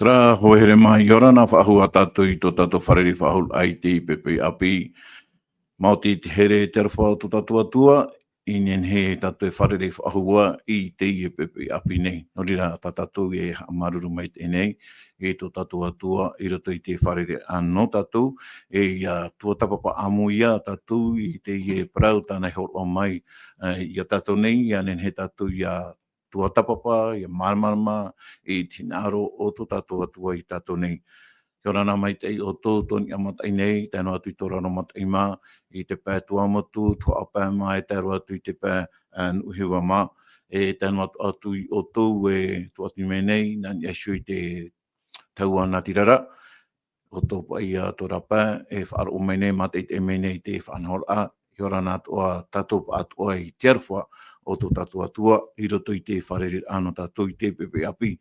Tra hoere mai yorana whahua tatu I tō tatu whareri whahul ai te pepe api. Mauti te here te arwha tō tatu atua, I nen he tatu e whareri whahua I te I pepe api nei. Norira ta tatu e maruru mai te nei, e tō tatu atua, I roto I te whareri anō tatu, e ia tua tapapa amu ia tatu I te I e prau tāna hor o mai. Ia tatu nei, ia nen he tatu ia tua tapapa, ia marmarama, I tinaro o tō tātou atua I tātou nei. Kia ora nā mai tei o tō tōni amatai nei, tēnā atu I tō rano matai mā, I te pē tua matu, tua apā mā, e tēro atu I te pē nuhiwa mā, e tēnā atu I o tō e tua atu me nei, nani asu I te taua nā tirara, o tō pai a tō rapa, e whaaro mai nei, matei te me nei te whanhora, Kia ora nā toa tātou atua I te arwha, o tō tātou atua, I roto I te whareri ano tātou I te pepe api.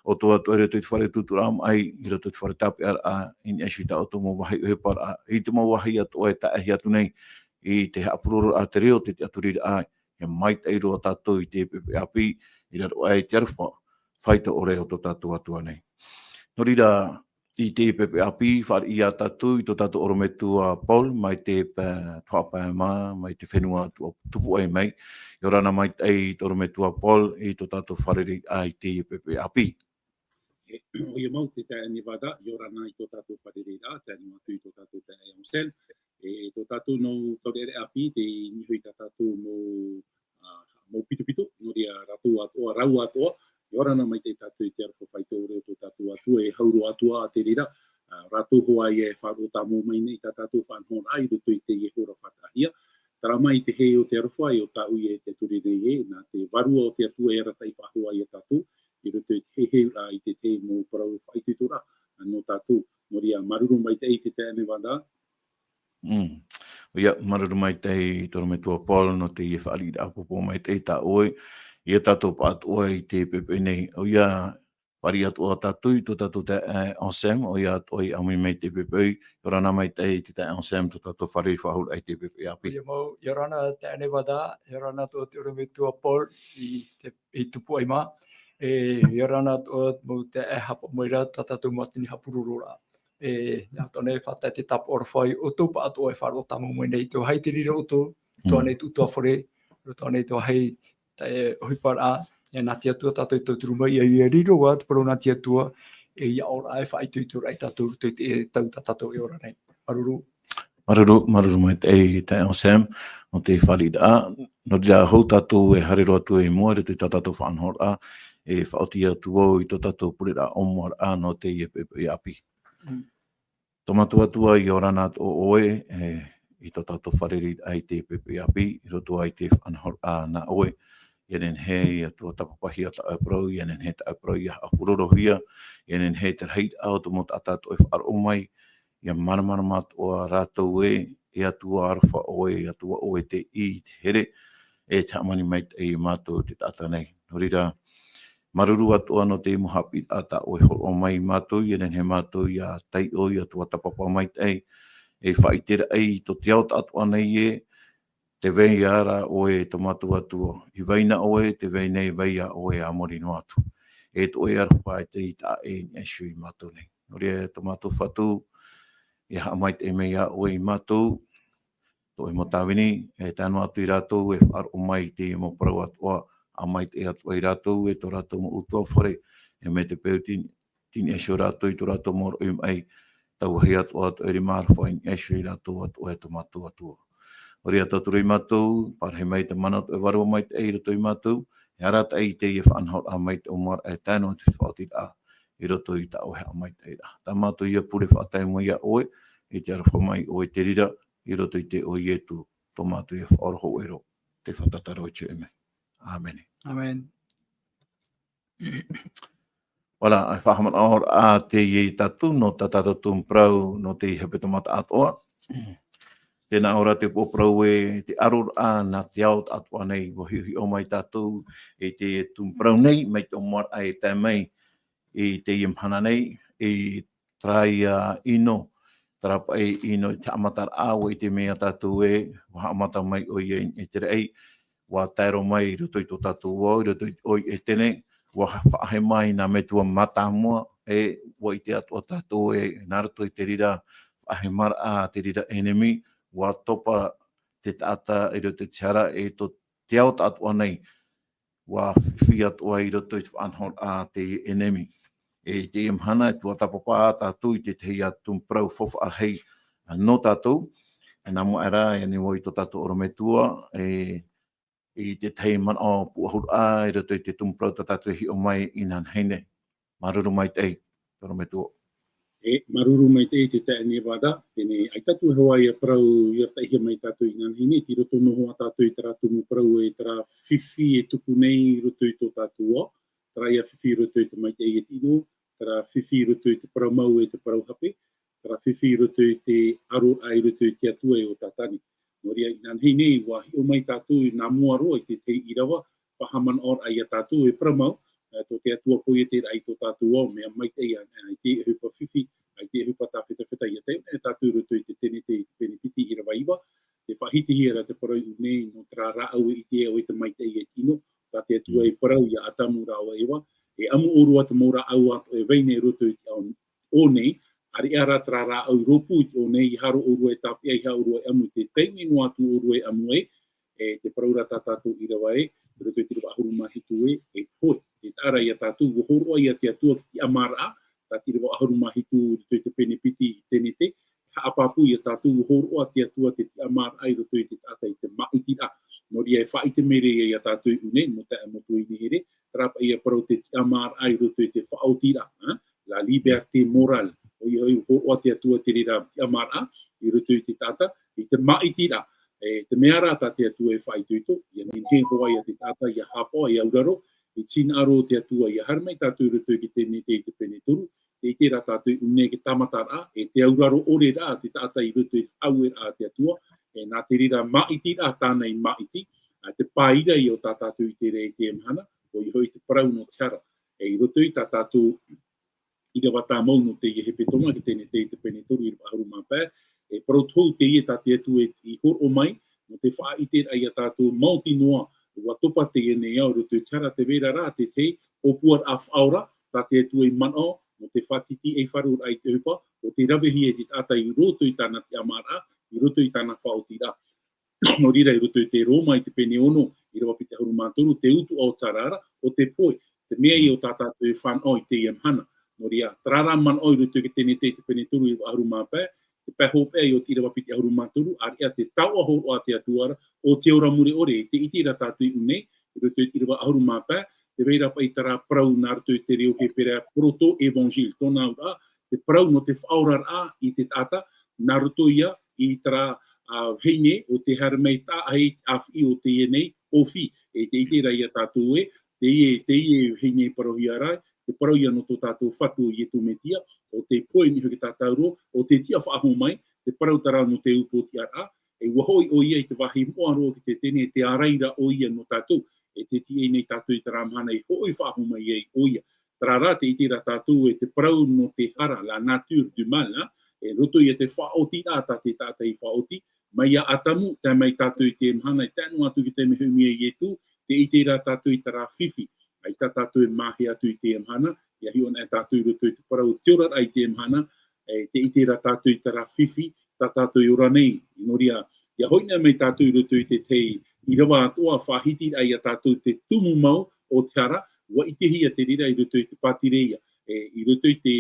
O tō atua I roto I te whare tuturam ai, I roto I te whare tape ar a, I asu ta o tō mō wahi uhepara, I te mō wahi atua e taehi atu nei, I te apuroro a te reo te aturira ai, he mai te iro tātou I te pepe api, I raro ai te arwha, whaita ore o tō tātou atua nei. Norira, I te pepe api, whare I a tātou, I tō tātou orometua Paul, mai te whapaya mā, mai te whenua tupu ai mai, I orana mai tei tō orometua Paul, I tō tātou whareri ai te pepe api. O ia mau te tae ni wada, I orana I tō tātou whareri a, te anu atu I tō tātou tae am sen, e tō tātou no taurere api, te nihui tā tātou mo pitu, no ria ratu atoa, rau atoa, I orana mai te tātou I te arwha whaito o reo tō tātou atua, e hauro atua a te rira, ratu hoa I e wharo tāmo mai nei tā tātou whanhora ai, roto I te I e hora whatahia, tara mai te hei o te arwha, I o tāu I e te turere e, nā te varua o te atua e ratai whahua I e tātou, I roto I te hei rā I te te mō parau whaitutura, no tātou, no ria maruru mai te te te ane wanda. Ia, maruru mai te torometua Paul, no te I e whaarira apopo mai te tā oe, I e tātou pāt oe I te pepe nei, o ia whari atu o tātou I tō tātou te ensem, o ia oi amui mai te pepe, I rana mai te ensem, tō tātou whari whahul ai te pepe api. Ia mau, I rana te ane wada, I rana tō te torometua Paul, I tupu ai mā, I rana tō te hapa moira, tā tātou matini hapururora. Nā tōne whatai te tapu orwhai, o tō pa atu e wharo tamu mai nei, tō hei te rira o tō, tō nei tūtua whare, tō nei tō hei te huipar a, nā te atua tātou tō turuma, I a riro wā, te paro nā te atua, I a ora e whai tūtura I tātou te tau tātou E ora nei. Maruru. Maruru mai te Sam, no te wharira a, no rea hou tātou e harero atu e mua, te tātou whanhora a, e whaoti atu au I tō tātou purera omuar a, no te I e pepe api. Tomatu atua I orana o oe, I tō tātou whareri ai te pepe api, I roto ai te whanhora a na oe, Ienen he I atua tapapahi a ta aprau, Ienen he ta aprau I a apurorohia, Ienen he te reit au to mot atato e wharo mai, Ia maramarat o a rātou I atua arwha oe, I atua oe te I te here, e tamani mai te I mātou te tata nei. Norira, maruru atua no te muhapi ata oe horo mai mātou, Ienen he mātou I a tai o I atua tapapa mai te e whaitera ai to te au atua nei te vei ara oe to matu atua. I veina oe, te veina I veia oe a morino atu. E to e arwha te I ta e neshu I mātou nei. Noria to mātou whatu, I ha mai te mea oe I mātou, to e motawini, e tānu atu I rātou, e wharo mai te mo parau atua, a mai te atua I rātou, e to rātou mo utua whare, e me te pēu tini esho rātou I to rātou moro I mai, tau hei atua atu eri mārwha I esho I rātou atua e to mātou atua. Ori a tāturu I mātou, parhe mai te mana e warua mai te eirato I mātou, e arata ei te I e whanhor a mai te omar e tāno te whaoti a I roto I ta ohe a mai te eira. Tā mātou ia pure whaatai mo ia oe, I te arwha mai oe te rira, I roto I te oe etu, tō mātou ia whaoroho ero, te whatataro I te eme. Amen. Amen. Wala, ai whahaman ahor a te I tatu, no tatato tūmprau, no te hepetamata atoa. Tēnā ora te pōprau e te arur a nā te au atua nei wahihi o mai tātou e te tūmprau nei, mai te omar ai tā mai e te imhana nei, e trai ino, tarapa e ino te amatar awa I te mea tātou e, waha amata mai o I e te rei, wā tairo mai roto I tō tātou wau, roto I e tene, ua whaahe mai nā me tua mata mua e wa i te atua tātou e narato i te rira whaahe mara a te rira enemy wa topa te tata i roto te tiara e to te au tātua nei wa whiwhi atua i roto i te whanhor a te enemy. E te imhana e tua tapapa tātou i te tei atum prau fofa arhei no tātou. E nā mua era e ni woi to tātou orometua i te tei man o puahur a i roto i te tumprau tātou hi o mai i nan heine. Maruru mai tei, orometua. Maruru mai te tae ni wada, tēnei ai tatu Hawaii prau i rata ia mai tātou i nan heine, ti roto noho a tātou i tara tumu prau e tara whiwhi e tupu nei roto i tō tātou o, tara ia whiwhi roto i te mai te e tino, tara whiwhi roto i te prau mau e te prau hape, tara whiwhi roto i te aro ai roto i te atua e o tātani. Noria i nan heine wa hi o mai tātou i nā mua roa i te tei irawa, pahaman or ai a tātou e prau mau, tō te atua koe te ai tō tātou o, mea mai te ia, ai te hupa whiwhi, ai te hupa tā whetawheta i a te, e tātou roto i te tene te penipiti i rawa iwa, te whahiti hira te parau nei no tra rāau i te o i te mai te i e tino, tā te atua i parau i a atamu rāua iwa, e amu orua te mōra au atu e veine roto i te o nei, ari ara tra rāau ropu i o nei i haro orua e tāpia i haro orua e amu te teimi no atu orua e amu e te parau rata tātou i rawa roto i te rawa ahuru mahitu e poi. Te tara i a tātou wohoroa i a te atua ki amara, tā te rawa ahuru mahitu roto i te penipiti i tene te, haapapu i a tātou wohoroa te atua te amara ai roto i te tata i te maiti a. Nori ai whaite mere i a tātou une, no te amotu i nehere, trapa i a parau te amara ai roto i te whaotira, la liberté morale, o i wohoroa te atua te rira te amara, i roto i te tata, i te maiti a. Te mea rā tā te atua e whaituito, i a he hoa i a te tata i a hapo i auraro, i tina aro te atua i a harmai tātou roto i te nete i te peneturu, te ite rā tātou une ke tamata rā, e te auraro ore rā te tata i roto i au rā te atua, e nā te rira maiti rā tāna i maiti, te pāira i o tā tātou i te rei te emhana, o i hoi te parau no tiara, e i roto i tā tātou i rawa tā mau no te i hepe tonga ki te nete i te peneturu i rawa haru mapē, e parau tau te i tā te atu i horo mai, no te wha i te ai a tātou mauti noa, ua topa te ene au roto i tiara te vera rā te te, o puar a whaura, tā te atu i manao, no te whatiti e wharur ai te hupa, o te rawehi e te tata i roto i tāna te amara, i roto i tāna whaoti rā. No rira i roto i te Roma i te pene ono, i rawa pi te haru mātoru, te utu o tarara, o te poi, te mea i o tātou i whanau i te iamhana. No ria, trara man oi roto i te tene te pene turu i haru māpē, te pehope i o tira wapiti ahuru maturu, ari a te tau aho a te atuara, o te ora muri ore, te itira tātui une, i roto i tira ahuru mapē, te reira pa i tara prau nā roto i te reo he pera proto evangil, tōna ura, te prau no te whaurar a i te tata, nā roto ia i tara heine o te haramei tā hei awhi o te enei, ofi, e te itira ia tātou te ie heine parohi arai, te parau ia no tō tātou whatu i e tō metia, o te poe ni hoki tātou ro, o te tia whaaho mai, te parau tara no te upo ti ara, e wahoi o ia i te wahi moa roa ki te tene, te araira o ia no tātou, e te tie nei tātou i tara amhana i hoi whaaho mai i o ia. Tara rā te itira tātou e te parau no te hara, la nature du mal, e roto i te whaoti rā tā te tātai whaoti, mai a atamu, te mai tātou i te mhana, i tānu atu ki te mehumia i etu, te itira tātou i tara whiwhi. Ai tā tātou e mahi atu i te emhana, ia hi ona e tātou i roto i te parau teorat ai te emhana, te itira tātou i tara whiwhi, tā tātou i ora nei, i noria, ia hoina mai tātou i roto i te tei, i rawa atoa whahiti ai a tātou te tumu mau o te ara, wa i te hia te rira i roto i te patireia, i roto i te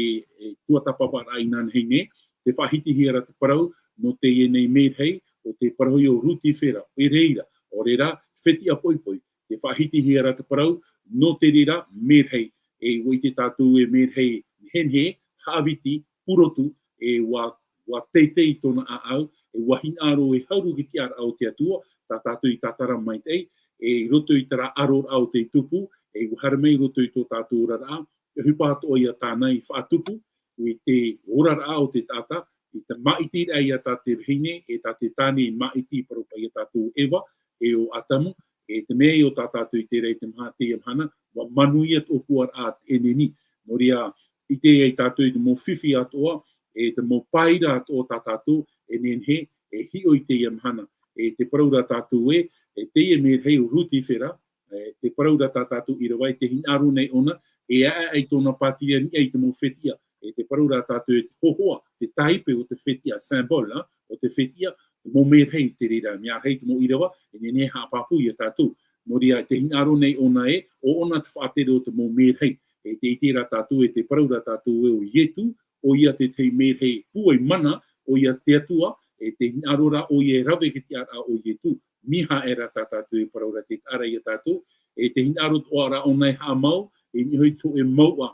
tuatapapa ai nan heine, te whahiti hia ra te parau, no te ienei merhei, o te parau i o ruti whera, e reira, o reira, wheti a poipoi, te whahiti hia ra te parau, no te rira, merhei, e wai te tātou e merhei henhe, hawiti, purotu, e wa teitei tona a au, e wahin aro e hauru ki te ara au te atua, tā tātou i tātara mai tei, e roto i tara aror au te tupu, e haramei roto i tō tātou rara, e hupa ato i a tānei whaatupu, i te orara au te tāta, i te maiti ai a tā te hine, e tā te tāne maiti paropa i a tātou ewa, e o atamu, e te mea i o tā tātou i te rei te maha te amhana, wa manuia tō puar a te eneni. Noria, i te ei tātou i te mō whiwhi atoa, e te mō paira atoa tā tātou, e nenhe, e hio i te amhana. E te paraura tātou te e merhei o ruti whera, te paraura tātātou i rawa te hinaru nei ona, e ai tōna pātia ni ai te mō whetia, te paraura tātou te hohoa, te taipe o te whetia, symbol, o te whetia, mō merhei te rira, mea hei te mō i rawa, e ne hāpapu i a tātou. Nō ria te hinaru nei ona o ona te whaatere o te mō merhei, e te itira tātou e te paraura tātou e o ietu, o ia te merhei puai mana, o ia te atua, e te hinarora o ia rawe ki te ara o ietu, miha e rata tātou e paraura te ara i a tātou, e te hinarot o ara o nei ha mau, e nihoi tō e maua,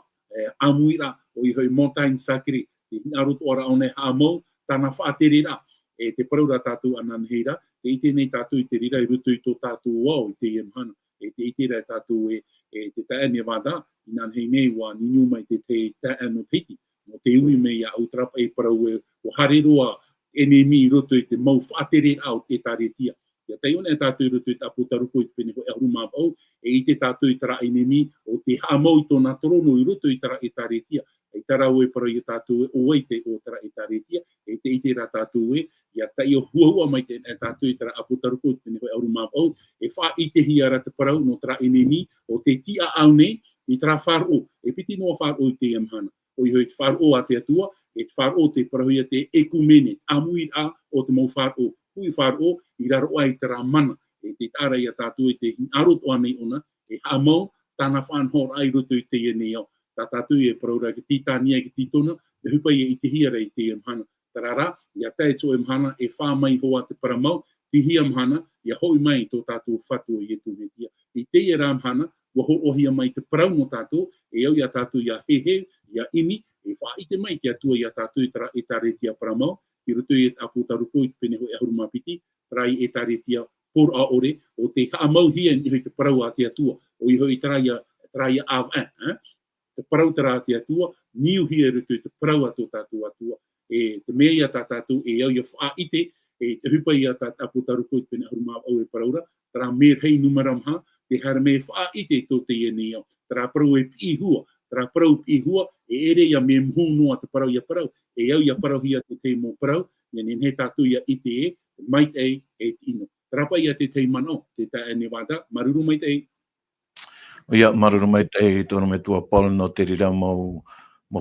amuira, o i hoi mountain sakiri, te hinarot o ara o nei ha mau, tāna whaaterera, e te paraura tātou ananheira, te ite nei tātou i te rira i rutu i tō tātou wau i te iemhana, e te itira tātou e te taene wada, i nanhei nei wa ninu mai te taeno piti, no te ui mei a utrapa e parau e o hareroa enemi i rutu i te mau whaaterera o te taretia. Ia tei ona e tātou i rutu i te aputaruko i te pene ho e huruma au, e i te tātou i tara enemi o te hamau i tōna torono i rutu i tara e taretia. E tarau e parau i tātou e o te o tara e taretia, e te ite rā tātou e, ia tai o huahua mai te tātou i tara aputaruko i te pene ho e huruma au, e wha i te hiara te parau no tara enemi o te tia au nei, i tara wharo, e piti noa wharo i te iamhana. O i hoi te wharo a te atua, e te wharo te parahui a te ekumene, amui a o te mau wharo, hui wharo, i raro ai te rā mana, e te tāra i a tātou i te arot o anei ona, e hamau, tāna whanhor ai roto i te iene au. Tā tātou e paraura ki titania ki titona, e hupai e i te hiara i te iamhana. Tarara, ia tae tō iamhana, e whāmai hoa te paramau, ti hi iamhana, ia hoi mai tō tātou whatu i e tū metia. I te ia rāmhana, waho ohia mai te parau no tātou, e au ia tātou ia hehe, ia imi, e whaite mai ki atua ia tātou i tara e taretia paramau, i rutu i aputaruko i te pene ho e hurumapiti, trai e taretia por a ore, o te haamau hia i hoi te parau a te atua, o i hoi trai a av te parau tara te atua, niu hia rutu i te parau a tō tātou atua, e te mea ia tātou e au ia whaite, e te hupa ia aputaruko i te pene hurumau au e paraura, tara merhei numaramha, te hara me whaite tō te iene au, tara parau e pihua, tara parau pihua, e ere ia me mhu noa te parau ia parau, e au ia parau hia te te mō parau, ia he tātou ia ite e, mai te e te ino. Tara pa ia te te manao, te tae ne wada, maruru mai te e. Ia, maruru mai te e, tōna me tua polo no te rira mo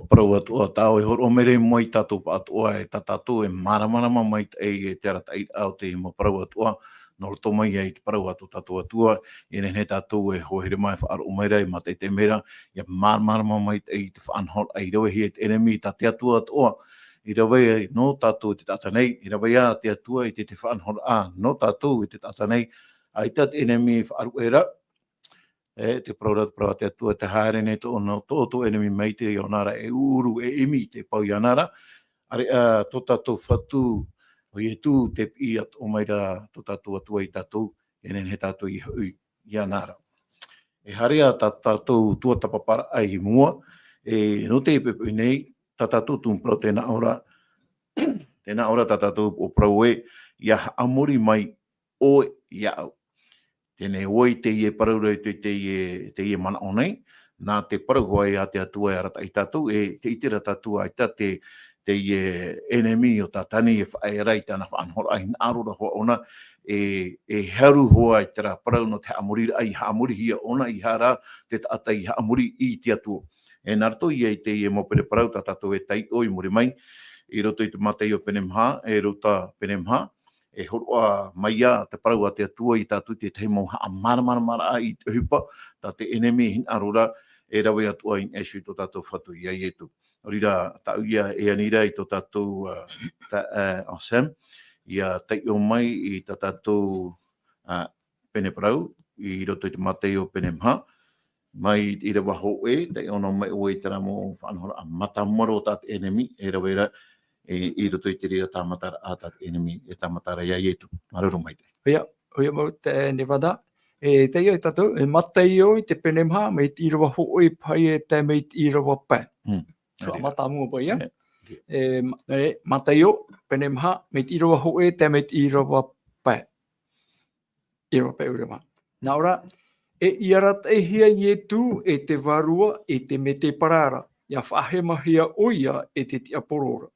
parau atua tāo e horo, o mere moi tātou pa atua e tātou e maramarama mai te e te ara tai au te mo parau atua, no roto mai e te parau atu tātou atua, e ne tātou e hohere mai whaaro o meira e mate te mera, ia maramarama mai te e te whaanhol ai rawe hi e te enemi ta te atua atua, i rawe e no tātou te tātanei, i rawe a te atua i te whaanhol a, no tātou i te tātanei, ai te enemi whaaru e ra, e te parau te atua te haere nei tō no tō enemi mei te ionara e uru e imi te pau ianara, are tō tātou whatu o i tū te pi at o meira tō tātou atua i tātou, e nen he tātou i hui ianara. E harea tātou tua tapapara ai mua, e no te pepe nei, tātou tūmprau tēnā ora tātou o prau e, ia amori mai o iau. Tēnei oi te ie paraura te ie mana o nei, nā te parau ai a te atua e arata i tātou, e te itira tātua i tā te ie enemi o tā tani e whaerai tāna whaanhora ai nārora hoa ona, e haru hoa i tera parau no te haamuri ai haamuri hia ona i hara te taata i haamuri i te atua. E nārto i te ie mo pere parau tātou e tai oi muri mai, i roto i te matei o Penemha, e rota Penemha, e horoa mai a te parau a te atua i tātou te teimo haa mara i te hupa, tā te enemi hin arora e rawe atua in eshu i tō tātou whatu i ai etu. Rira tau ia e anira i tō tātou Sam, ia tei o mai i tō tātou pene parau, i roto i te matei o Penemha, mai i rewa ho e, tei ono mai o i tera mo whanhora a matamoro tā te enemi, e rawe ra, i roto i te rira tāmatara a tā enemi e tāmatara ia ietu. Maruru mai te. Oia mau te Nevada. E te iau tātou, e matei o i te Penemha, me i rawa hoi pai e te me i rawa pai. So mata mua pai ia. Matei o, Penemha, me i rawa hoi te me i rawa pai. I rawa pai ura. Nā ora, e iarat e hia ietu e te varua e te me te parara. Ia whahemahia oia e te tia porora.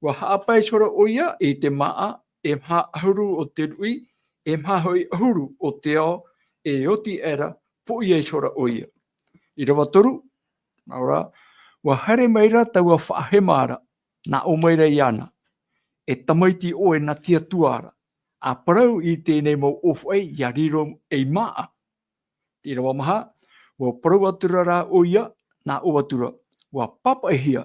Wa haapai sora oia e te maa, e mha ahuru o te rui, e mha hoi ahuru o te ao, e oti era po i e sora o ia. I rawa toru, ora, wa hare maira taua whaahemara na o maira iana. E tamaiti oe na tia tuara. A parau i tēnei mo ofai ia riro e maa. Te rawa maha, wa parau atura rā o ia na o atura. Wa papa e hia.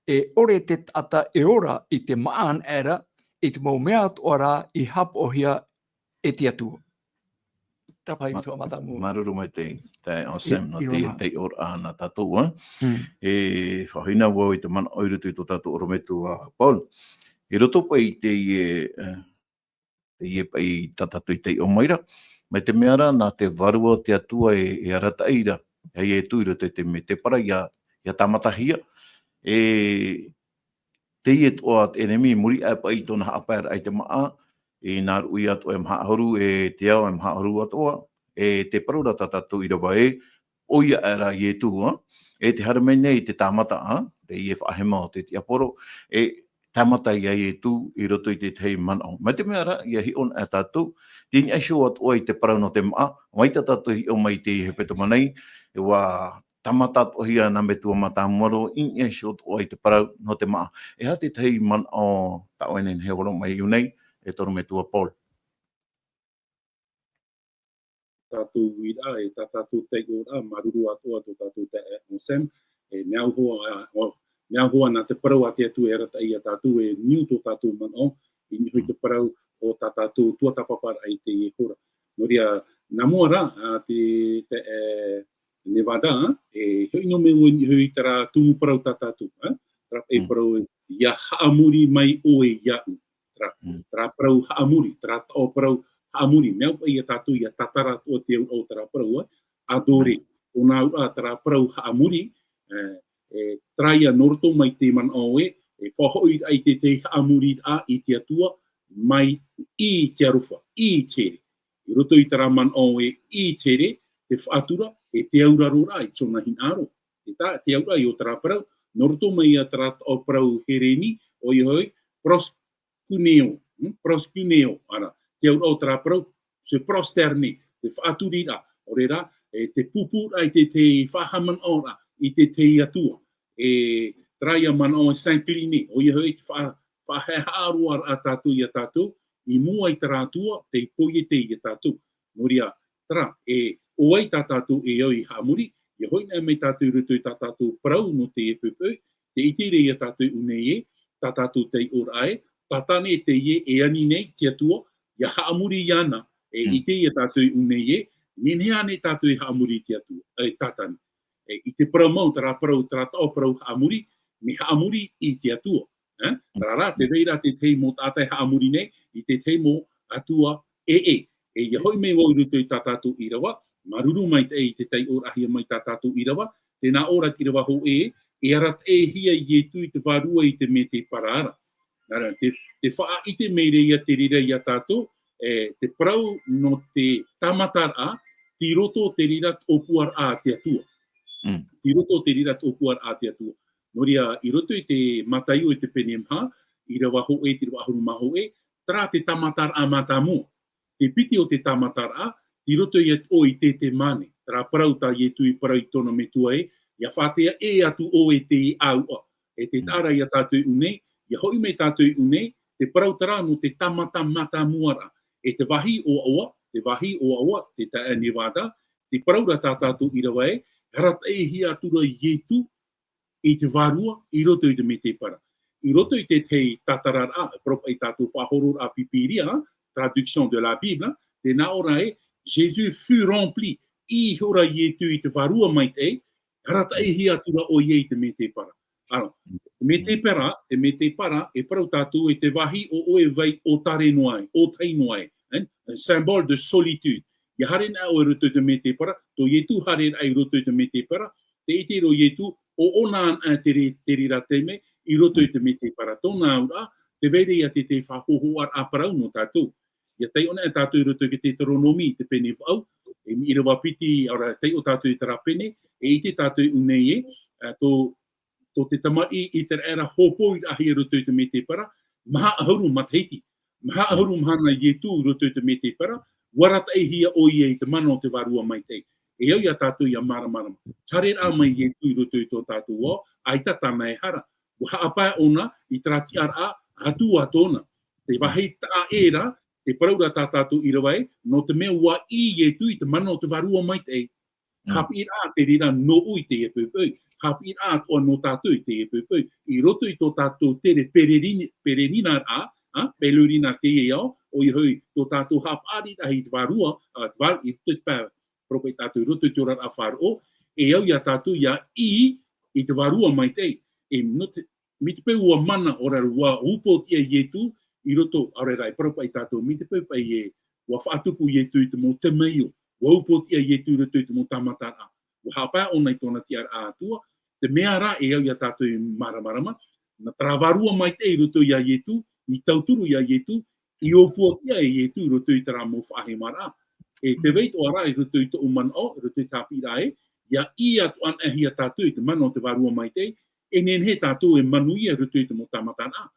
E ore te tata e ora i te maan era i te mau mea ora i hapo o hia e tia tua. Tapai tua mata mua. Maruru mai te o Sam no te ora ana tatou. E whahina wau i te mana oirutu i tō tatou orometu a Paul. E roto pa i te pa i tatatu i te o maira. Mai te meara nā te varua te atua e arata eira. Hei e tuiro te me te para ia tamatahia. E te i e toa e nemi muri a pa i tōna hapaera ai te maa. E nā rui atu e mahahoru e te au e mahahoru atoa. E te parura tatatu i rawa e oia era i e tua. E te haramene i te tamata te i e whaahema o te tiaporo. E tamata ia i e tū i roto i te tei manao. Mai te meara ia hi on a tātou. Tēni aisho atu i te parau no te maa. Mai ta tātou hi o mai te he peto manei. E wā tamata atu hia nā me tua mata moro. Ini aisho atu i te parau no te maa. E ha te tei manao ta oenen he waro mai iunei. E toru me tua Paul. Tātou wira e tātou te ora maruru atua tō tātou te o Sam. E mea hoa nā te parau a te atu e rata i a tātou e niu tō tātou manao. I nihui te parau o tātou tua tapapara ai te e kora. Noria, nā mua rā te Nevada, e hui no me hui tara tumu parau tātou. Tra e parau ia haamuri mai o e iau. Tra parau haamuri, tra o parau haamuri. Mea pa i a tātou i a tatara o te o tara parau. Adore, o nā ua tara parau haamuri, tra ia norto mai te man oe, e whahoi ai te haamuri a i te atua, mai i te aruwha, i tere. I roto i tara man oe i tere, te whaatura, e te aurarora i tsona hinaro. Te aura i o tara parau, norto mai a tara o parau hereni, o i hoi, proscuneo, ara. Te aura o tara parau, se prosterne, te whaaturira, o rera, te pupura i te whahaman ora, i te atua. E traia man o Saint-Cliné, o i hoi whaheharoa a tātou i a tātou, i mua i tara atua, te poie te i a tātou. Noria, tra, o ai tā tātou e au i haamuri, i hoi nā mei tātou rutu i tā tātou parau no te e pupu, te itere i a tātou unei tā tātou te ora tātane te e ani nei te atua, i a haamuri i ana, i te i a tātou unei nenea ne tātou i haamuri te atua, tātane. I te parau mau, tara parau, tara tau parau haamuri, me haamuri i te atua. Rara, te reira te teimo tātai haamuri nei, i te teimo atua e hoi me wau rutu i tā tātou i rawa, maruru mai te i te tei orahia mai tā tātou i rawa, tēnā ora ki rawa ho e arat hia i e tui te wharua i te me te paraara. Nara, te whaa i te meire i a te rira i a tātou, te parau no te tamatara, ti roto te rira opuar a te atua. Ti roto te rira opuar a te atua. Noria, i roto i te mataiu i te penemha, i rawa ho e, te rawa ahuru maho tra te tamatara a matamua. Te piti o te tamatara, ti roto i o i te mane. Tra parau ta i tui parau i tona me tua ia whatea atu o e te aua. E te tara i a tātou unei, ia hoi me tātou unei, te parau tara no te tamata mata muara. E te wahi o aua, te tae Nevada, te parau ra tātou i rawa harat hia atura i tu, i te varua, i roto i te me te para. I roto i te tatarara, propa i tātou whahoror a pipiria, traduction de la Bible, te nā ora Jésus fut rempli, i hora i tu i te varua mai te, harata hia atura o i te me te para. Ano, me te para, e parau tātou e te wahi o oe vai o tare noai, o tai noai, un symbole de solitude. I hare nā o roto i te me te para, to i tu hare ai roto i te me te para, te itero i tu o ona te rira teme, i roto i te me te para. Tōna ura, te vere ia te whahohoar a parau no tātou. Ia tei ona e tātou i roto i te Deuteronomi, te pene whau, i rawa piti, ora tei o tātou i tara pene, i te tātou unei tō te tamai i te era hopo i ahi roto i te me te para, maha ahuru mateiti, maha ahuru mahana i tu roto i te me te para, warata e hia o i te mana o te varua mai te. E au ia tātou ia maramarama. Tare rā mai i tui roto i tō tātou o, ai tatana e hara. Wa haapai ona i trati ara hatu atona. Te wahi ta era, te paraura tā tātou i rawai, no te mea ua i tui te mana o te varua mai te. Hapi rā te rira no ui te e pupui. Hapi rā toa no tātou te e pupui. I roto i tō tātou tere pererina rā, pelurina te e au, o i hui tō tātou hapari rahi te varua, i te pā, propai tātou roto i tōra a wharo, e au ia tātou ia i te varua mai te. E mi te peu ua mana ora ua upo tia ietu, i roto arerai propai tātou, mi te peu pai e ua whaatupu ietu i te mō te meio, ua upo tia ietu i roto i te mō tamatara. Ua hapā ona i tōna tia a atua, te mea rā e au ia tātou i maramarama, na travarua mai te i roto ia ietu, i tauturu ia ietu, i opua tia e ietu i roto i tara mō whahe mara. E te veit o ara i roto i te uman o, i roto i tāpi rae, ia i atu an ahia tātou i te mana o te varua mai te, e nen he tātou e manu ia roto i te mō tamatara.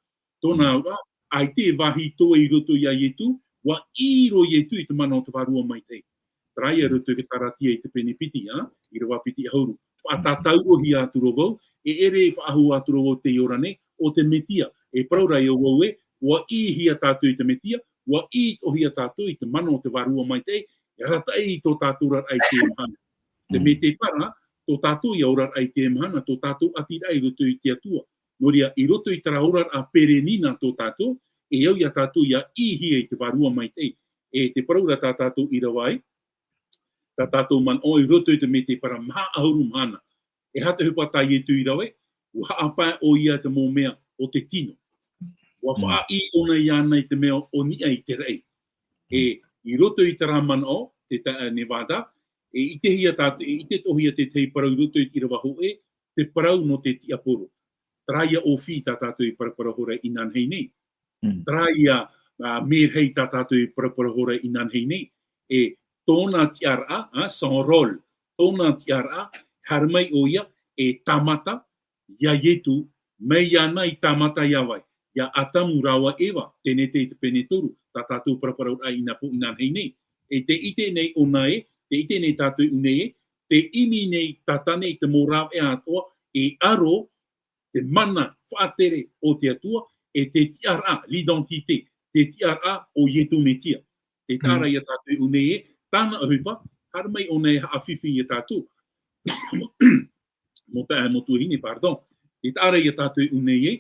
Tōna ora, ai te wahi toa i roto ia ietu, wa i ro ietu i te mana o te varua mai te. Trai e roto i te taratia i te penipiti, i rawa piti hauru. Whaatatau o hi atu rovau, e ere e whaahu atu rovau te iorane, o te metia. E praura i o wau e, wa i hia tātou i te metia, wa i o hia tātou i te mana o te varua mai te, e rata e i tō tātou rar ai te mhana. Te me te para, tō tātou i aurar ai te mhana, tō tātou atira i roto i te atua. Noria, i roto i tara aurar a perenina tō tātou, e au ia tātou ia i hia i te varua mai te. E te praura tā tātou i rawai, tā tātou man o i roto i te me te para maha ahuru mhana. E hata hupata i tu i rawai, ua haapai o ia te mō mea o te tino. Ua wha i ona i ana i te mea o nia i te rei. E i roto i tara man o, te Nevada, e i te hia tātou, e i te tohia te tei parau roto i tira waho e, te parau no te tiaporo. Traia o fi tā tātou i paraparahora i nanhei nei. Traia merhei tā tātou i paraparahora i nanhei nei. E tōna tiara, son rol, tōna tiara, harmai o ia, e tamata, ia ietu, mei ana i tamata iawai. Ia atamu rawa ewa, tēne te penetoru, tā tātou paraparahora i nanhei nei. E te ite nei o nae, te ite nei tātou unei, te imi nei tatane i te morau e atoa, e aro, te mana whaatere o te atua, e te tiara, l'identité, te tiara o ietu metia. Te tāra ia tātou unei, tāna ahupa, haramai o nei haafifi ia tātou. Motu hini, pardon. Te tāra ia tātou unei,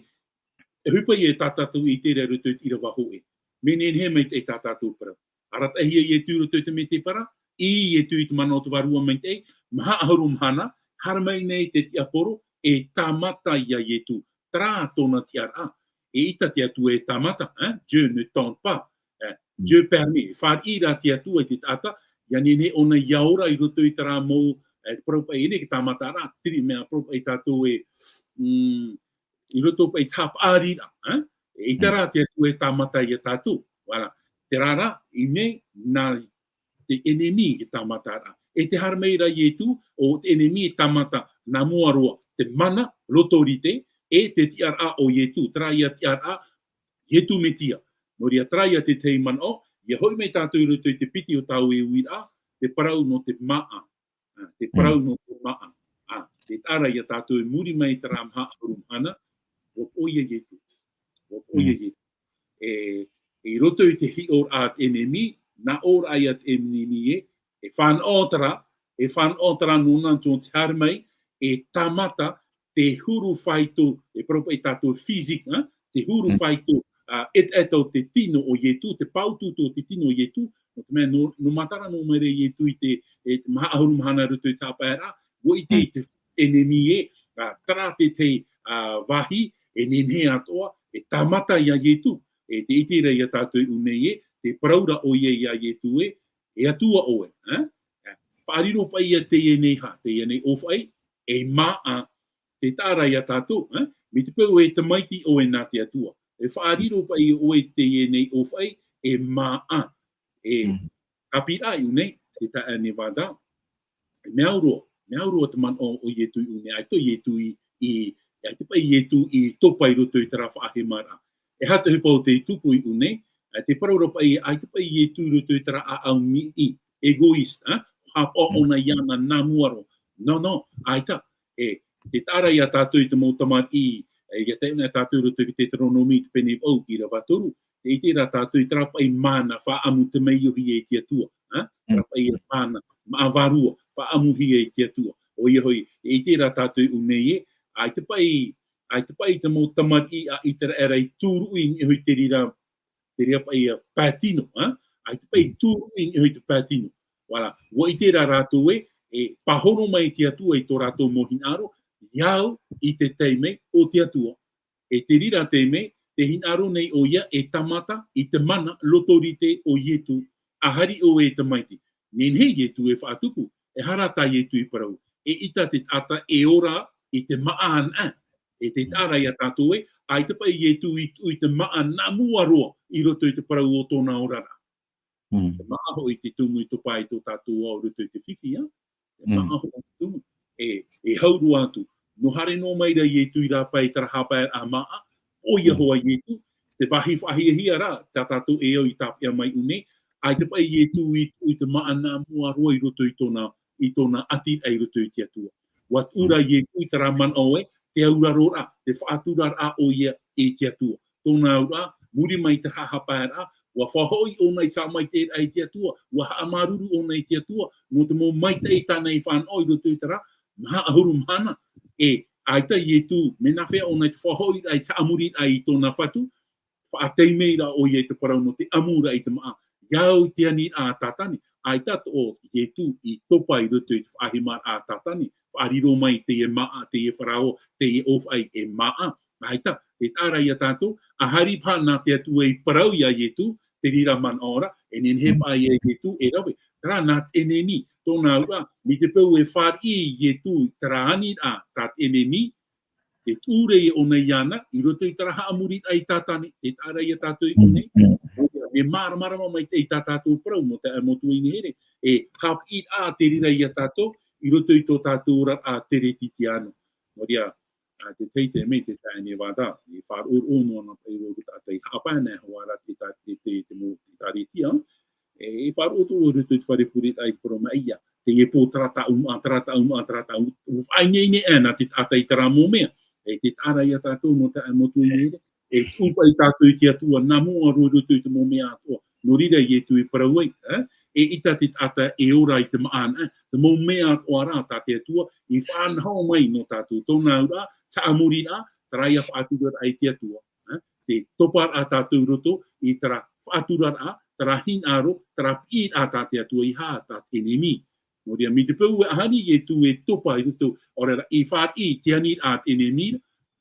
e hupa ia tātou i tere roto i rawaho e. Menen he mei te tātou para. Arat ahia i tu roto te me te para, i tu i te mana o te varua mai te, maha ahuru mhana, haramai nei te tiaporo, e tamata ia ietu. Tra tōna tiara. E ita te atu e tamata, Dieu ne tente pas. Dieu permet. Whar ira te atu e te tata, ia nene ona iaora i roto i tara mou, propa e ne ki tamata ra, tiri mea propa i tātou e, i roto pa i tap ārira. E itara te atu e tamata i tātou. Voilà. Te rara, i ne, na te enemi ki tamata ra. E te harmeira i etu, o te enemi tamata na muaroa, te mana, l'autorité, e te tiara o ietu, traia tiara, ietu metia. Noria traia te teiman o, ia hoi mei tātou i roto i te piti o tau e uira, te parau no te maa. Te parau no te maa. Te tara ia tātou e muri mei tara maha arumhana, wop oia ietu. Wop oia ietu. E roto i te hi or at enemi, na or ai at enemi e whan otara nuna tō te harmai, e tamata te huru whaitu, e propa i tātou fizik, te huru whaitu, eto te tino o ietu, te pautu tō te tino o ietu, no matara no mere ietu i te maha ahuru mahana roto i tāpaera, wo i te enemi tra te wahi, e nenhe atoa, e tamata ia ietu, e te itira ia tātou unei te praura o ia ietu e atua oe. Whaariro pa ia te ienei ha, te ienei ofai, e maa, te tāra ia tātou, mi te peu e te maiti oe nā te atua. E whaariro pa ia oe te ienei ofai, e maa, e kapira i unei, te tae Nevada. Meauro te man o ietu i unei, ai to ietu ai te pai ietu i topai roto i tara whaahe mara. E hata hupa o te tupu i unei, Te parau pai ai te pai e tūru tui tara a au mi I, egoist, hapa ona iana nā muaro. No, ai ta, te tāra ia tātou I te mōtamat I, ia te ina tātou rutu ki te Deuteronomy te pene au I ra watoru, te ite ra tātou I trapa I mana wha amu te mei uhi e tia tua, trapa I mana, maa varua, wha amu hi e tia tua. O ia hoi, te ite ra tātou I unei e, ai te pai te mōtamat I a I te era I tūru I hoi te rira pai patino, ai te pai tūru I hoi te patino. Wala, wo I te ra rātou e pahono mai te atua I tō rātou mohinaro, iau I te teime o te atua. E te rira teime, te hinaro nei o ia e tamata I te mana lotorite o ietu, ahari o e te maiti. Nen hei ietu e whaatuku, e harata ietu I parau. E ita te tata e ora I te maana. E te tāra ia tātou ai te pai ietu I te maana mua roa I roto I te parau o tōna orara. Te maaho I te tumu I te pai tō tātou au roto I te whiwhi, Te maaho I te tumu. E hauru atu. No hare no maira ietu I rā pai tara hapai a maa, o ia hoa ietu, te wahi whahia rā, tā tātou e au I tāpia mai une, ai te pai ietu I te maana mua roa I roto I tōna ati ai roto I te atua. Wat ura ietu I tara man oe, te aura rora, te whaaturar a o ia e te atua. Tōna aura, muri mai te hahapai rā, wa whahoi o nei tā mai te ai te atua, wa haamaruru o nei te atua, no te mō mai te tāna I whanau I roto I tara, maha ahuru mahana, ai ta ietu, me na whea o nei te whahoi ai te amuri ai I tōna whatu, whaateimera o ie te parau no te amura I te maa, iau te ani a tātani, ai tato o ietu I topa I roto I te whahimar a tātani, whaariro mai te e maa, te e wharao, te e ofai e maa, ai ta, te tāra ia tātou, a hari pāna te atu e parau ia ietu, te rira man ora, e nen he pai e ietu e rawe, tara nā enemi, tōna ura, mi te pau e whari ietu, tara ani a tāt enemi, te tūre o nei iana, I roto I tara haamurit ai tātani, te tāra ia tātou I unei, me marama mai te I tātou parau, mo te amotu I nehere, e hap I a te rira ia tātou, I roto I tō tātou ora a te reti te ano. Moria, te teite me te tāne wāda, I whār ono ana pai roto tātai hapana hoara te tāreti an, e whār oto o roto I te wharepurit ai poroma ia, te e pō trata whainene ana te tātai tara mō mea, e te tāra ia tātou no te amotu I nehere, e upa I tātou I te atua, nā mua roto I te mō mea atua, no rira I e tui parawai, e ita te tata e ora I te maana, te mō mea o ara tā te atua, I whanhau mai no tātou tōna ura, ta amuri a, taraia whaaturar ai te atua. Te topar a tātou roto, I tara whaaturar a, tara hin aro, tara pīt a tā te atua I hā tā te enemi. Moria, mi te pau e ahani e tu e topa I roto, orera I whaat I te anir a te enemi,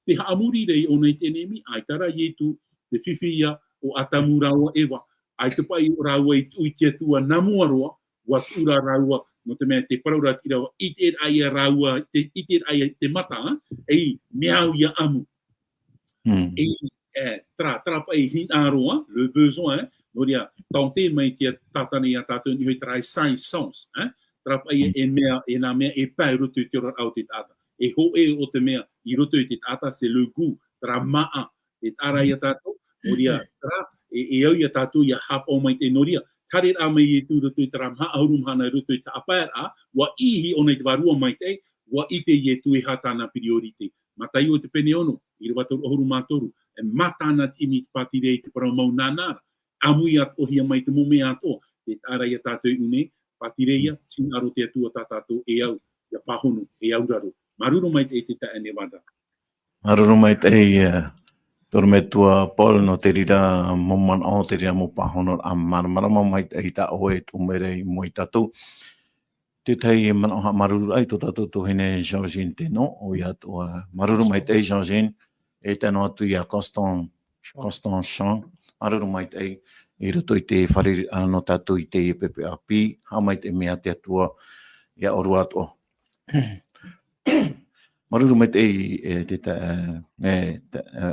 te haamuri rei o nei te enemi, ai tara I tu te whiwhia o atamuraua ewa, ai te pai o raua I tui te atua namua roa, wa tura raua, no te mea te paraura tirawa, I te ai a raua, I te ai te mata, ei meau ia amu. Tra pai hin aroa, le besoin, no ria, taunte mai te tatane a tātou ni hoi tarai sens, tra pai e mea, e nā mea e pai roto I te ora au te tata. E ho e o te mea, I roto I te tata, se le gu, tra maa, e tāra ia tātou, no ria, tra, e au ia tātou ia hapa o mai te noria, tare a mai e tū roto I tara maha aurum hana roto I ta apaer a, wa ihi o nei te warua mai te, wa ite i e tū e hatana priorite. Matai o te pene ono, I rewatoru ohuru mātoru, e matana timi te patire I te parau mau nānara, amui at ohia mai te mume ato, te tāra ia tātou une, patireia, tin aro te atua tā tātou e au, ia pahono, e au raro. Maruru mai te ta ene wada. Maruru mai te Tormetua Paul no te rira moman o te rira mo pahono a marama mai te hita oe tu mere I mo I tatou. Te tei e mana oha maruru ai to tatou to hene Jean-Jean te no o ia toa maruru mai te Jean-Jean e tano atu ia Constant Jean. Maruru mai te I roto I te whare no tatou I te pepe api, ha mai te mea te atua ia oru ato. Maruru mai te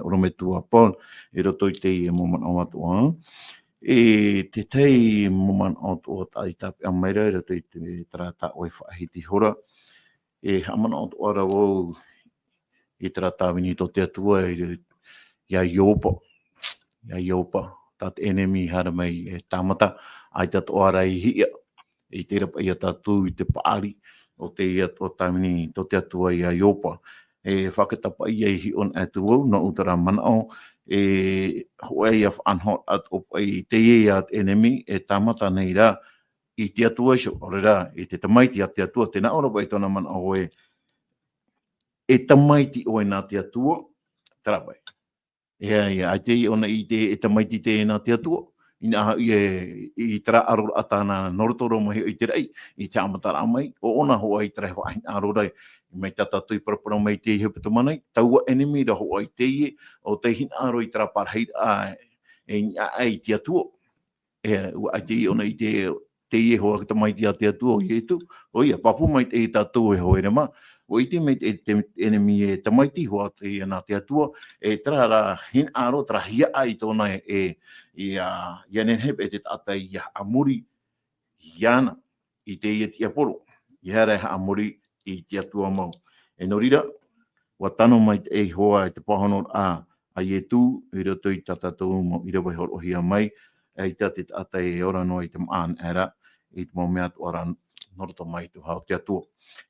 Orometua Paul, I roto I te moman o atua. E te tei moman o tai tape a meira, I roto I te trata o whaahiti hora. E hamana o ora o I trata wini to te atua, ia iopa. tat enemy hara mai e tamata ai tat oarai hia i te rapa ia tātou i te paari o te ia o tamini to te atua ia iopa e whakatapa ia i on atu au na utara manao e hoa ia whanhot at o i te ia at enemy e tamata nei rā i te atua iso ore rā i te tamaiti at te atua tēnā ora pai tona manao e tamaiti o nā te atua tarapai. Ia, ai te ona i te e tamaiti tēnā te atua ina i tera aro atana norotoro mai i te rei i te amatara mai o ona hoa i tera hoa aro rai mai tata tui parapara mai te hepeto manai taua enemy ra hoa i te ie o te hin aro i tera parhei ai te atua ua ai te ona i te ie hoa ka mai te atua o i etu o ia papu mai te tatou e hoa ere ma o i te mei te enemy e tamaiti hoa te ana te atua e tera ra hin aro tera hia ai tona ia nen hepe te tata ia amuri iana i te ia tia poro ia re amuri i te atua mau e norira wa tano mai e hoa te pahono a e tu i roto i tata tau mo i rewa horo hia mai e te tata e ora no i te maan era i te mau mea ora noroto mai tu hao te atua.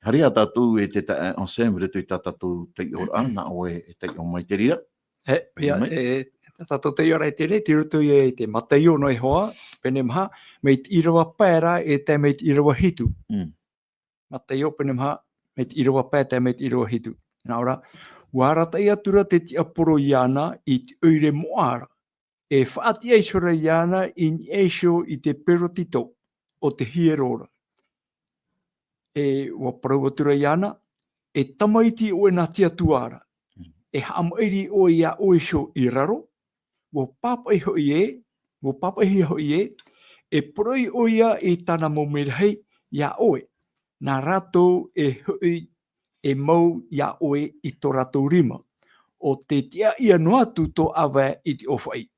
Haria tatu e te ta ensem reto i tata tu te ora na oe e te o mai te rira. Tata te ora e te re, te rutu e te matai o noi hoa, pene maha, mei te irawa pēra e te mei te irawa hitu. Matai o pene maha, mei te irawa pē te mei te irawa hitu. Nā ora, wārata i atura te ti aporo iana i te oire moara. E whaati eisora iana i ni eisho i te perotito o te hierora. E waparau atura iana, e tamaiti o e nā tia tuara. E hamairi o ia oisho i raro, wo papa i hoi e proi o ia i tana momerhei ia oe. Nā rato e hoi e mau ia oe i tō rato rima. O te tia ia no atu tō awa i te ofai.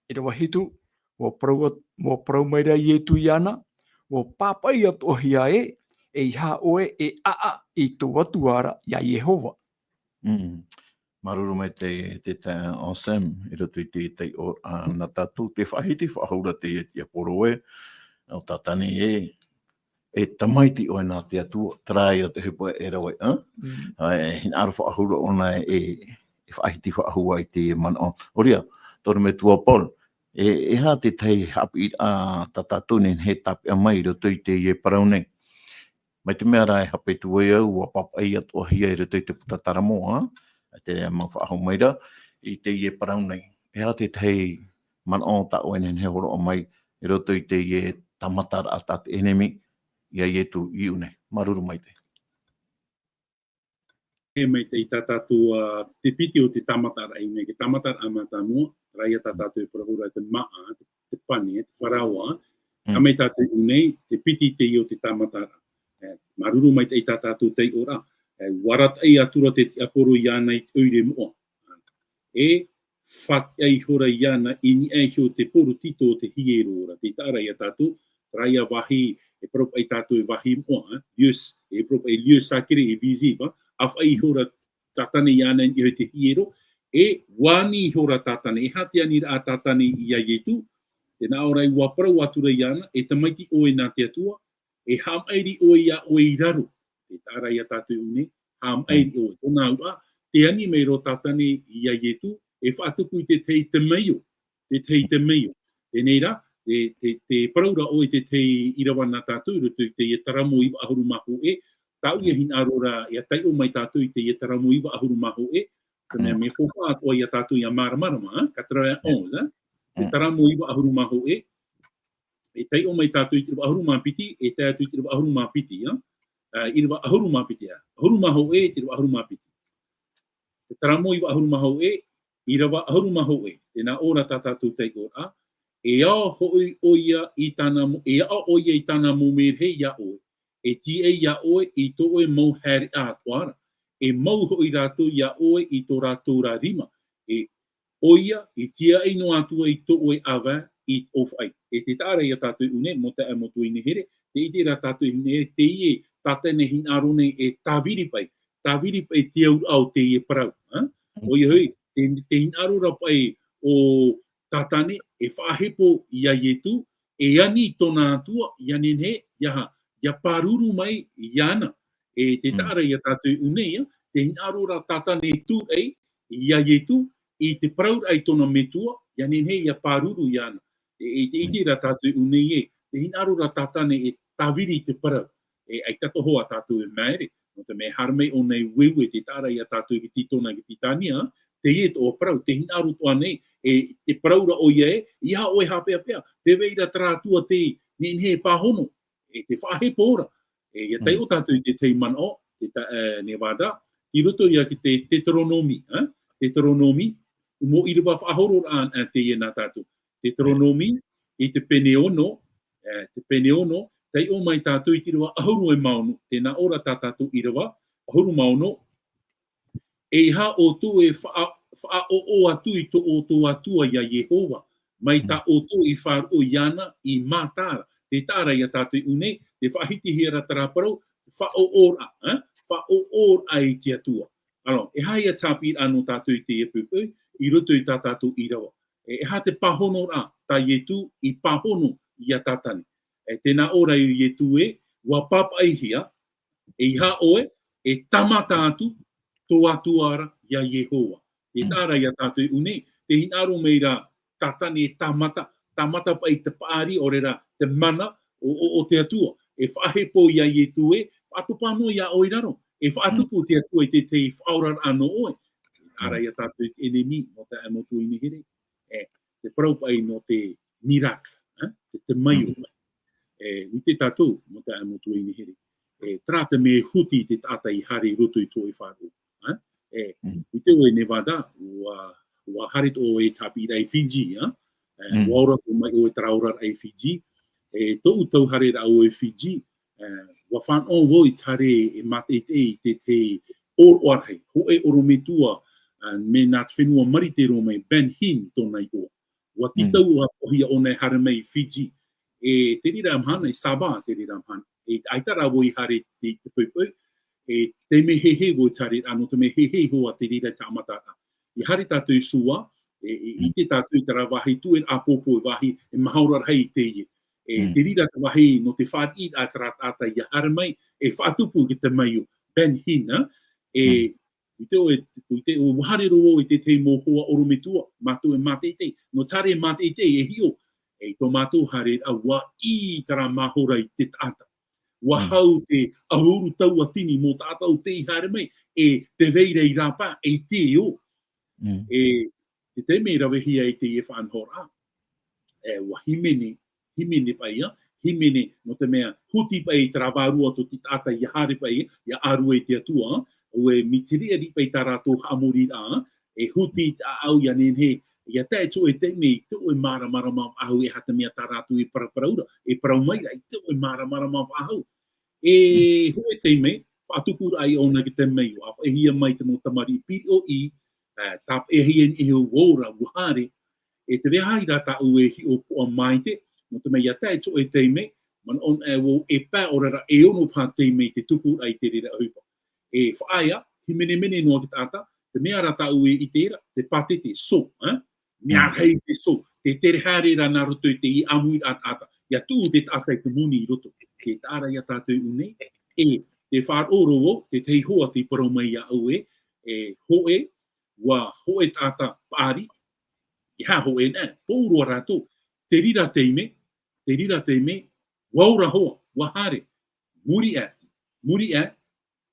E rawa hitu, wo prau maira i etu iana, wo papa i ato hia e iha oe e aa i tō atuara ia Yehova. Maruru mai te ensem, i roto i te o na tatu, te whahiti whahaura te tia poroe, o tatani e tamaiti o nā te atua, trai o te hepo e rawe, hin aro whahaura ona e whahiti whahua i te mana. Oria, tore me tua Paul, e ha te tei hapi a tatatu nen he tapi a mai roto i te ie parau nei. Mai te mea rai hape tuai au, a papa i atua hia i roto i te putatara moa, te mau whaahau maira, i te ie parau nei. E ha te tei man o ta oenen he horo o mai, i roto i te ie tamatara a tat enemy, ia i etu i une. Maruru mai te. E mai te i tatatu te piti o te tamatara i me, ke tamatara amata mua, rai a tatatu i parahura te maa, te pane, te wharaua, ka mai tatu i nei, te piti te i o te tamatara. Maruru mai te i tatatu te ora, warat ai atura te aporo iana i oire moa. E what ai hora iana i ni ai hio te poru tito o te hiero ora. Te tara i a tatu, rai a wahi, e propa i tatu i wahi moa, lius, e propa i lius sakere i viziva, af ai hora tatane iana i hoi te hiero, e wani hora tatane, e hati ani a tatane i a yetu, te nā ora i waparau atura iana, e tamaiti oe nā te atua, e hamairi oe ia oe i raro. Te tāra ia tātou une, hamairi oe. Tōnā ua, te ani mei ro tātane i a yetu, e whaatuku i te tei te meio. Te tei te meio. E neira, te paraura oe te tei irawana tātou, rutu te ia taramo iwa ahuru maho e, tau ia hin arora, ia tai o mai tātou i te ia taramo iwa ahuru maho e, tēnā me whowha atoa ia tātou ia maramarama, kataraya onza, te taramo iwa ahuru maho e, e tai o mai tātou i te ahuru mapiti, e tai atu i te ahuru mapiti, i rewa ahuru mapiti a. Ahuru maho e, te rewa ahuru mapiti. Te taramo iwa ahuru maho e, i rewa ahuru maho e. Tēnā ora tātātou tei ora. E ao hoi oia i tāna momerhe ia oe. E ti e ia oe i tō oe mau heri a tuara. E mau hoi rātou ia oe i tō rātou rā rima. E oia i tia e no atua i tō oe awa i ofai. E te tāra ia tātou une, mo te amotu i nehere, te iti rā tātou i nehere, te ie tātene hin arone e tāwiri pai te au au te ie parau. O i hui, te hin arora pai o tātane e whaahepo ia ietu, e ani tona atua, iane he, ia paruru mai iana, e te taara ia tātou unei, te hinarora tatane tu ei, ia ietu, i te praur ai tona metua, iane he ia paruru iana, e te iti ra tātou unei e, te hinarora tatane e tawiri te parau, e ai tato hoa tātou e maere, no te me harmei o nei wewe te taara ia tātou ki titona ki titania, te iet o prau, te hinaru toa nei, e te praura o ia iha oe hapea pea, te veira trātua te he pāhono, e te whahe pōra, e ia tei o tātou te tei man o, te Nevada, i roto ia ki te Deuteronomy, Deuteronomy, mo iriwa whahoro an te ia nā tātou, Deuteronomy, i te peneono, tei o mai tātou i tirawa ahuru e maunu, tēnā ora tā tātou irawa, ahuru maunu, e ha o tu e wha o atu i to o to atua ia Yehova, mai ta o tu i whar o iana i mātara, te tāra ia tātou unei, te whahiti hera taraparau, wha o ora i te atua. Alo, e haia tāpir anu tātou i te epupu, i roto i tā tātou irawa. E ha te pahono rā, tā ietu i pahono i a tātani. E tēnā ora i ietu e, wa papaihia, e iha oe, e tamata atu, tō atuara ia Yehova. E tāra ia tātou unei, te hinaro mei rā tātane e tamata pa i te pāri o rera te mana o te atua. E whahepo ia ietu e, whaatupano ia oiraro. E whaatupu te atua i te whaurar ano oe. Tāra ia tātou enemi, no te amotu i nehere. E te paraupai no te miracle, te maio. I te tātou, no te amotu i nehere. E trata me huti te tata i hare roto i tō i whāru. I te oe Nevada, ua harit o e tapira i Fiji, waura o mai o e traurar ai Fiji, e tō utau hare ra o e Fiji, wa whan o wo i tare e mate te oarhei, ho e orometua me nā whenua maritero mai Ben Hin tōna i o. Wa titau a pohia o nei hare mai Fiji, e te rira amhana, e Sabah te rira amhana, e aitara wo i hare te puipui, e te me hehe wo tari ano te me hehe hoa te rira ta amatata. I hari tātou sua, i te tātou tara wahi tu e apopo e wahi e mahaurar hei te ie. E te rira te wahi no te whaat a tratata i a haramai, e whaatupu ki te maiu Ben Hina, i te o waharero o i te te mo hoa orometua, mātou e mateitei, no tare mateitei e hio, e tō mātou hare a wa I tara mahora i te tata. Wahau te ahuru tau atini mō tātau te I hare mai, e te veira I rāpā, e te o. E te mei rawehia I te e whanhora. E wa himene paia, himene no te mea huti pai travarua to te tata I hare pai, I aru e te atua, o e mitiria ri pai tarato hamuri a, e huti au ia nenhe, ia tae tō e te mei, te o e mara mau ahau e hata mea tarato e paraura, e paraumaira, e te o e mara mau ahau. E hoi te mei, whaatupura ai ona ki te mei, a whahia mai te mo tamari piri o I, tap e hien e o wōra wuhare, e te rehai rata u e hi o poa maite, mo te mei a tae tō e te mei, man on e wo e pā orara e ono pā te mei te tupu ai te rera hupa. E whaia, hi mene noa ki tata, te mea rata u e I te era, te pate te so, mea hei te so, te tere hare ra nā roto te I amui a tata. Ia tū te tata I te muni I roto. Te tāra ia tātou unei. E te whār oro o, te tei hoa te parau mai a au e hoe, wa hoe tata pāri, I ha hoe nē, pōrua rātou. Te rira teime, waura hoa, wahare, muri e,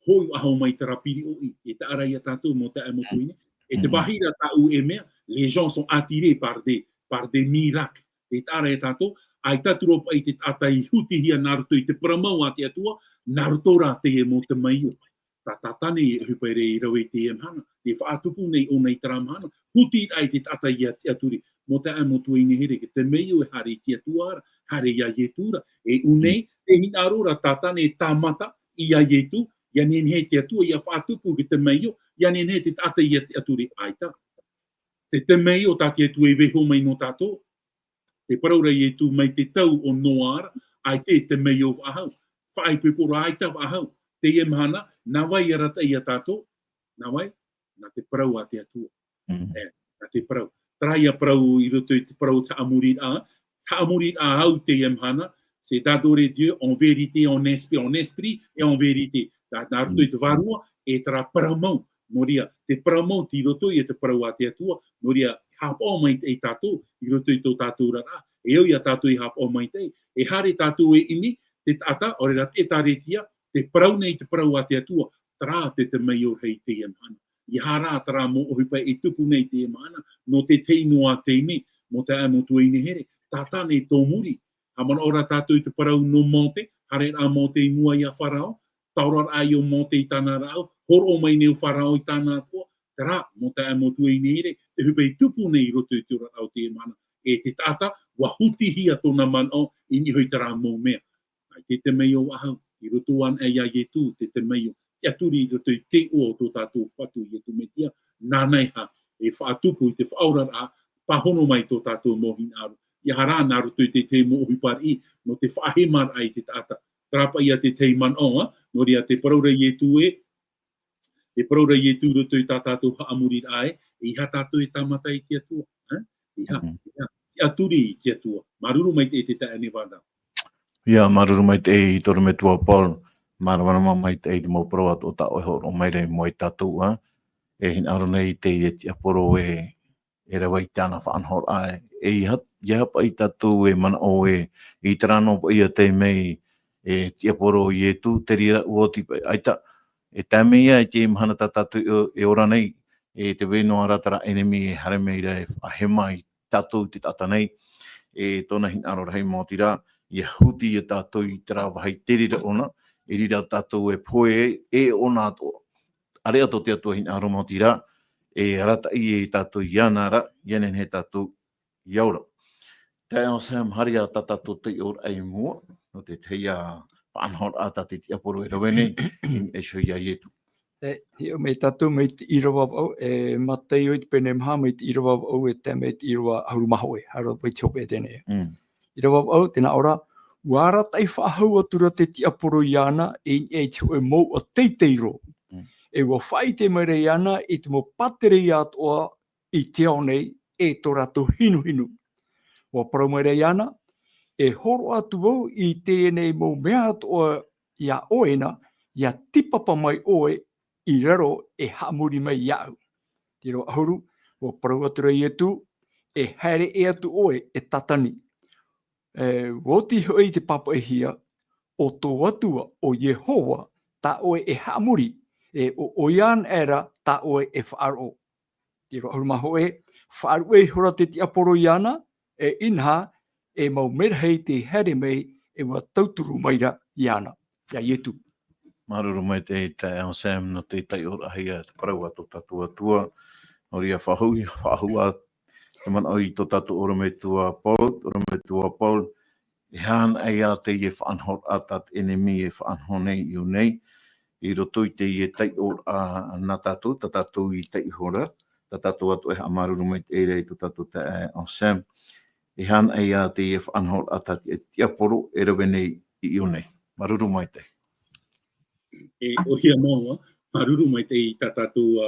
hoi ahau mai te rapiri o I. E tāra ia tātou mo te amotuine. Et te bahira ta ou e mea, les gens sont attirés par des miracles. E tāra e tātou, ai taturo pa I te tata I huti hia naruto I te paramau a te atua, naruto rā te e mo te maio. Ta tatane e hupere I rau e te e mhana. Te whaatupu nei o nei tara mhana. Huti ai te tata I a te aturi. Mo te amotu I nehere, ke te meio e hare I te atuara, hare I a ietura. E unei, te hinarora tatane e tamata I a ietu, ia nenhe te atua I a whaatupu ki te meio, ia nenhe te tata I a te aturi aita. Te meio ta te atu e veho mai no tātou. Te paraura I tu mai te tau o noara, ai te meio wahau. Whai pepora ai ta wahau. Te e mahana, nā wai arata I a tātou, nā wai, nā te parau a te atua. Nā te parau. traia prau I roto I te prau ta amurit a au te hana, c'est d'adorer Dieu en vérité, en esprit et en vérité. Nā roto I te varua, e tra paramau, noria, te paramau ti roto I te parau a te atua, noria, hapa mai te tātou, I roto I tō tātou rara, e au ia tātou I hapa mai te, e hare tātou e imi, te tata, ore ra te taretia, te parau nei te parau a te atua, tra te mei o hei te hana. I hara tra mo ohipa I tupu nei te mana, no te teinoa te imi, mo te amo tu ine here, tata nei tō muri, Hamana ora tātou I te parau no monte, hare a mo te mua I a wharao, taurar ai o monte I tāna rao, horo mai nei o wharao I tāna atua, tera, mo te amo tu ine here, te hupe I tupu nei roto I tura au te mana, e te tata, wa huti hia tōna manao, I ni hoi tera mō mea. Ai te mei o ahau, I roto an e ia yetu, te mei o, te aturi I roto I te o tō tātou whatu yetu me tia, nānei ha, e whaatupu I te whaura a, pahono mai tō tātou mohin aru. I hara nā roto I te mohi pari, no te whahemar ai te tata. Trapa ia te man oa, no ria te paraura yetu te paraura yetu roto I tā tātou haamurit ai, I ha tātou tamata I te atua. I ha, te aturi I te atua. Maruru mai te tae wada. Ia, maruru mai te I toro me tua Paul, marawana mai te te mo proat o ta oho o mai rei mo I tātou, e hin aro nei te te aporo e rawa I tāna whaanhor ai. E hapa I tātou e mana o I tarano pa ia te mei e te aporo I e tu, te rira uoti pa aita. E tā mea e te imahana tātou e ora nei, e te wēnoa ratara enemi e hare mei rei ahema I tātou te tata nei, e tōna hin aro rei mō tira, I huti e tātou I tera wahai te rira ona, e rira tātou e poe e ona ato. Are ato te atua hin aro mō tira, e rata I tātou I anara, ianen he tātou I aura. Te ao Sam haria tātou te ora ai mua, no te teia whaanhor a tātou te aporo e rawene, e sho ia ietu. Heo me tātou me te irawa au, e matei o I te pene maha me te irawa au e te me te irawa hauru maho e, haro pai te hope e tēne. Irawa au, tēnā ora, wāra tai whaahau atura te ti aporo I ana, e te hoe mou o teiteiro. E wa whai te mere I ana, e te mo patere I atoa I te ao nei, e tō rato hinu. Wa parau mere I ana, e horo atu au I tēnei mou mea atoa ia oena, ia tipapa mai oe, I raro e haamuri mai iau. Te roa ahuru, wa parau atura I etu, e haere e atu oe e tatani. Woti hoi te papa e hia, o tō atua o Yehova, ta oe e haamuri, e o oian era ta oe e whaaro. Te roa ahuru maho e, whaaro e hora te aporo I ana, e inha, e mau merhei te here mei, e wa tauturu maira I ana. Ia ietu. Maruru mai te ao Sam no te tai ora hea te parau ato tātou atua. No ria whahua te mana o I tō tātou ora me tua Paul. E hān ai a te I e whaanhor a tat enemi e whaanhor nei I nei. I roto I te I e tai ora nā tātou, ta tātou I tai hora. Ta tātou atu e maruru mai te rei tō tātou te ao Sam. E hān ai a te I e whaanhor a tat e tia poro e rawe nei I nei. Maruru mai te. E ohia maua, maruru mai te I tātou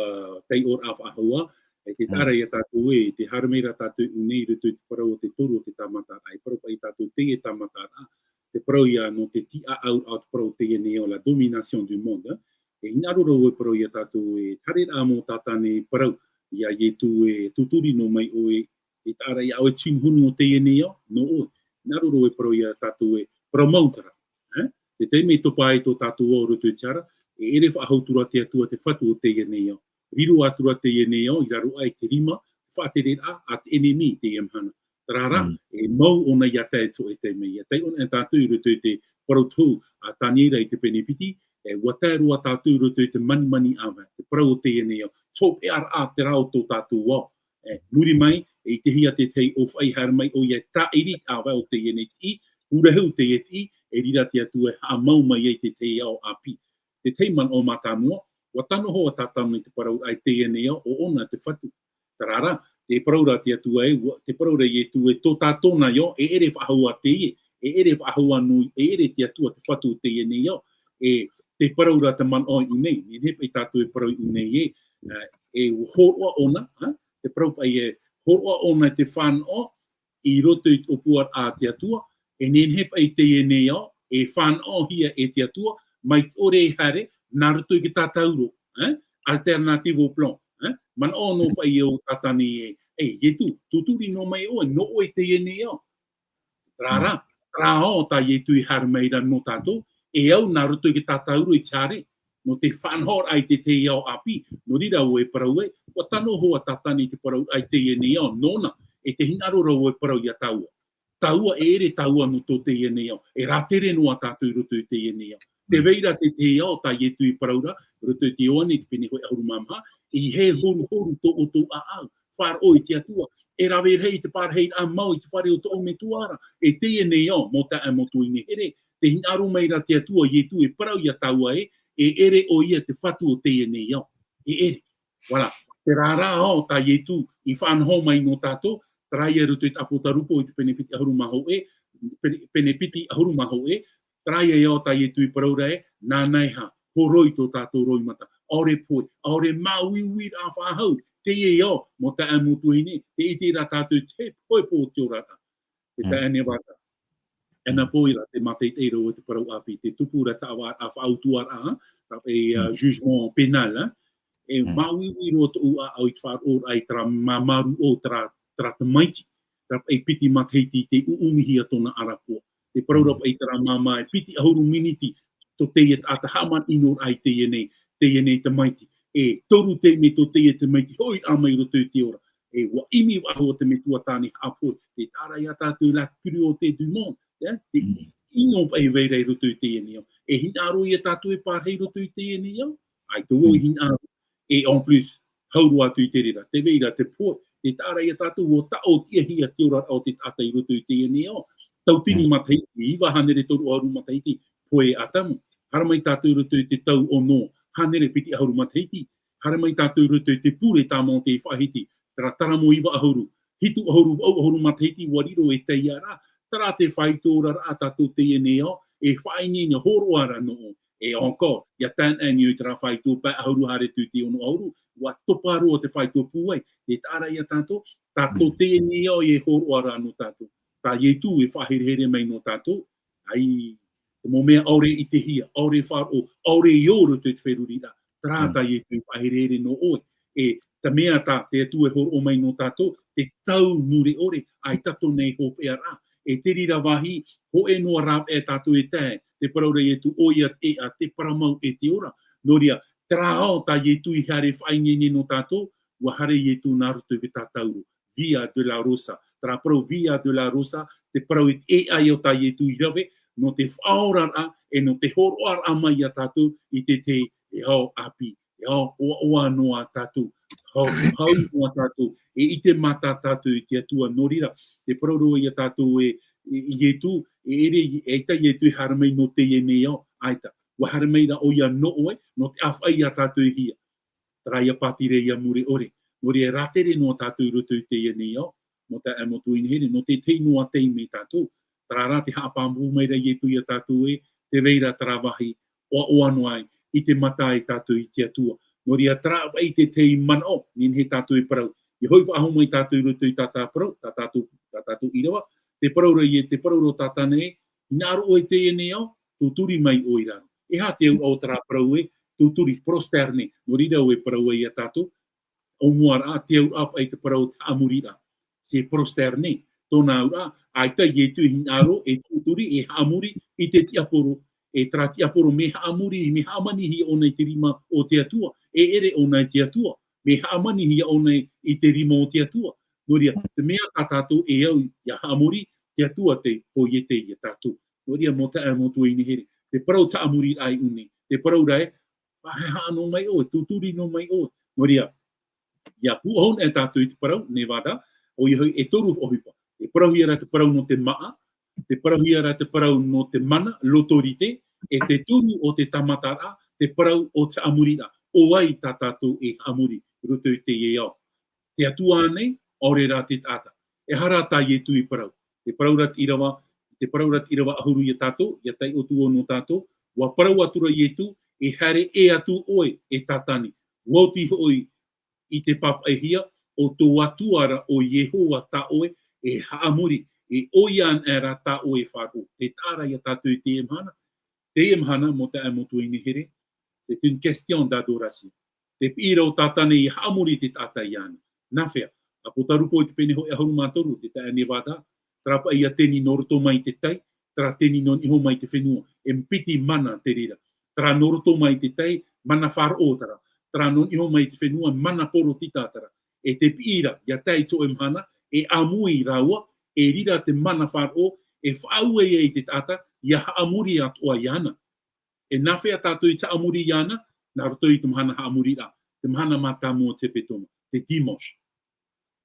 tei ora awhahua, e te tara I tātou e, te haramera tātou unei rutu te parau o te toru o te tamatara, e parau pa I tātou te e tamatara, te parau ia no te tia au te parau te e neo, la domination du monde, e inaroro e parau ia tātou e tare rā mō tātane parau, ia ietu e tuturi no mai o e tara ia o e tinhunu o te e neo, no o, inaroro e parau ia tātou e promoutara, te teimei topa ai tō tātou o roto I tiara, e ere whaahautura te atua te whatu o te ieneo. Riru atura te ieneo, I raro ai te rima, whaatere a te enemi te iamhana. Tarara, e mau ona ia te to e teimei. E tei ona e tātou I roto te parautou a tāniera I te penepiti, e wataru a tātou roto te mani awa, te parau o te ieneo. Tō pe ara te rao tō tātou wao. Muri mai, e te hia te tei o whai har mai o ia tā iri awa o te ieneti, urahau te ieti, e rira te atu e haa mau mai e te te ao api. Te teiman o matamua, watano hoa tātanu te parau ai te enea o ona te whatu. Tarara, te paraura te atu ai, te paraura I tu e tō tātona io, e ere whahua te ere whahua nui, e ere te atua te whatu te enea, e te paraura te man o I nei, e hepa I tātou e parau I nei e hōroa ona, te parau pai e horoa ona te whanau, I roto I opua a te atua, e nenhepa I te ene au, e whanau hia e te atua, mai ore hare, nā roto I ki tātauro, alternativo plan. Man o no pa I o tatani e, yetu, tuturi no mai o, no o te ene au. Rara, rao ta yetu I harmeira no tato, e au nā roto I ki tātauro I tare, no te whanhor ai te iau api, no rira o e parau e, o tano hoa tatani te parau ai te ene au, nona, e te hingaro rau e parau ia taua. Taua e ere taua no tō te ene au, e ratere noa tātou roto I te ene au. Te veira te iau ta yetu I paraura, roto I te oane te pene hoi ahuru mamha, I he horu tō o tō a au, whār oi te atua, e rawe rei te pārhei a mau I te whare o tō me tuara, e te ene au, mo ta mo tō ine here, te hingaro meira te atua yetu e parau ia taua e ere o ia te whatu o te ene au, e ere. Wala, te rara au ta yetu I whanho mai no tātou, traia roto I te apotarupo I te penepiti ahuru maho e, penepiti ahuru maho e, traia iau ta yetu I paraura e, nā nei ha, horoi tō tātou roi mata, aore poi, aore mauiwi a whahau, te iau, mo ta amutu hine, te iti ra tātou te poi po te orata, te ta ane wata. Ena poira te mate te ero te parau api, te tupura ta awa a whautuar a, jugement penal, e mauiwi roto ua au I te whar or ai tra mamaru o tra te maiti, tra e piti mateiti te uumihia tona arapoa. Te paraurapa ai tra mama e piti ahuru miniti, to te iet ata haman inor ai te ene te maiti. E toru te me to te te maiti, hoi amai roto te ora. E wa imi waho te me tuatani hapo, te tara ia tātou la curiosité du monde, te ino ai veirei roto te ene au. E hinaro ia tātou e pārhei roto te ene au, ai te oi hinaro. E en plus, hauru atu I te rira, te veira te pō, te tāra ia tātou o tao tia hia te ora o te tata I roto I te ene au. Tau tini mataiti, iwa hanere toru auru mataiti, poe atamu. Haramai tātou roto I te tau o no, hanere piti auru mataiti. Haramai tātou roto I te pūre tāmo te whahiti, tara taramo iwa ahuru. Hitu ahuru au ahuru mataiti, wariro e te iara, tara te whaitora ra tātou te ene au, e whaingia horoara no. E encore, ia tan ani o te ra whaitua pa ahuru hare tu te ono ahuru, wa toparo o te whaitua puai, e tāra ia tātou te ene au e horo ara no tātou. Tā ietu e whaherehere mai no tātou, ai, te mo mea aure I te hia, aure wharo, aure I oro te wherurira, tā ietu e whaherehere no oi, e ta mea tā, te atu e horo mai no tātou, te tau nure ore, ai tato nei ho pea rā, e te rira wahi, ho e noa rāw e tātou e tēi, te paraura ietu oia e a te paramau e te ora. Noria, trao ta ietu I hare whainene no tātou, wa hare ietu nā roto I tātauru. Via de la Rosa. Tra parau Via de la Rosa, te parau e ai o ta ietu I rawe, no te whaorara e no te horoara mai a tātou I te e hao api, e hao oa noa tātou, hao noa tātou, e I te mata tātou I te atua norira, te parauro I a tātou ietu, e ta ietu I haramei no te ene au, aita, wa haramei ra o ia no oe, no te awhai a tātou hia. Tara ia patire ia muri ore, nori e ratere no tātou roto I te ene au, mo ta amotu inhere, no te tei noa tei me tātou, tara ra te haapambu meira ietu I a tātou te veira tara wahi, o anuai, I te mata I tātou I te atua. Nori a tara wai te tei manao, nin he tātou I parau. I hoi wha ahumai tātou roto I tātou parau, tātou irawa, te paraura te parauro tātane, nāro o te ene au, tūturi mai o I raro. E ha te au tara parau tūturi prosterne, no rira o parau I a tātou, o muara te au ap ai te parau te amurira. Se prosterne, tōna ura, ai ta ietu hinaro, e tūturi, e hamuri I te tiaporo, e tra tiaporo me hamuri, me hamani hi o nei te rima o te atua, e ere o nei te atua, me hamani hi o nei I te rima o te atua. Noria, te mea ka tātou e au ia hamuri, te atua te po ie te ia tātou. Noria, mo ta mo tu ini here. Te parau ta amuri ai une. Te parau rai, paheha no mai o, tūturi no mai o. Noria, ia puhon e tātou I te parau, ne wada, o I hoi e toru o hipa. Te parau hiara te parau no te maa, te parau hiara te parau no te mana, l'autorité, e te turu o te tamatara, te parau o te amurira. O ai tā tātou e amuri, roto I te iau. Te atua nei, ore rā te tāta. E hara tā ietu I parau. Te paraurat irawa ahuru I tātou, ia tai o tuo no tātou, wa parau atura ietu, e hare e atu oe e tātani. Wauti hoi I te papa e hia, o tō atuara o Yehowa ta oe e haamuri e oian era ta oe wharu. Te tāra ia tātou te emhana. Te emhana mo te amotu i nehere. C'est une question d'adoration. Te pira o tātane i haamuri te tāta iana. Nāwhea, a potarupo i te pene hoi ahuru mātoru, te tae Nevada, trapa ia teni noroto mai te tai, tra teni non iho mai te whenua, e mpiti mana te rira. Tra noroto mai te tai, mana wharo tara. Tra non iho mai te whenua, mana poro titatara. E te pira, ia tai to emhana, e amui raua, e rira te mana wharo, e whaue e te tata, ia haamuri atoa iana. E nawhea tātou i ta amuri iana, nā roto i te mahana haamuri ra. Te mahana mata mo te petoma, te timos.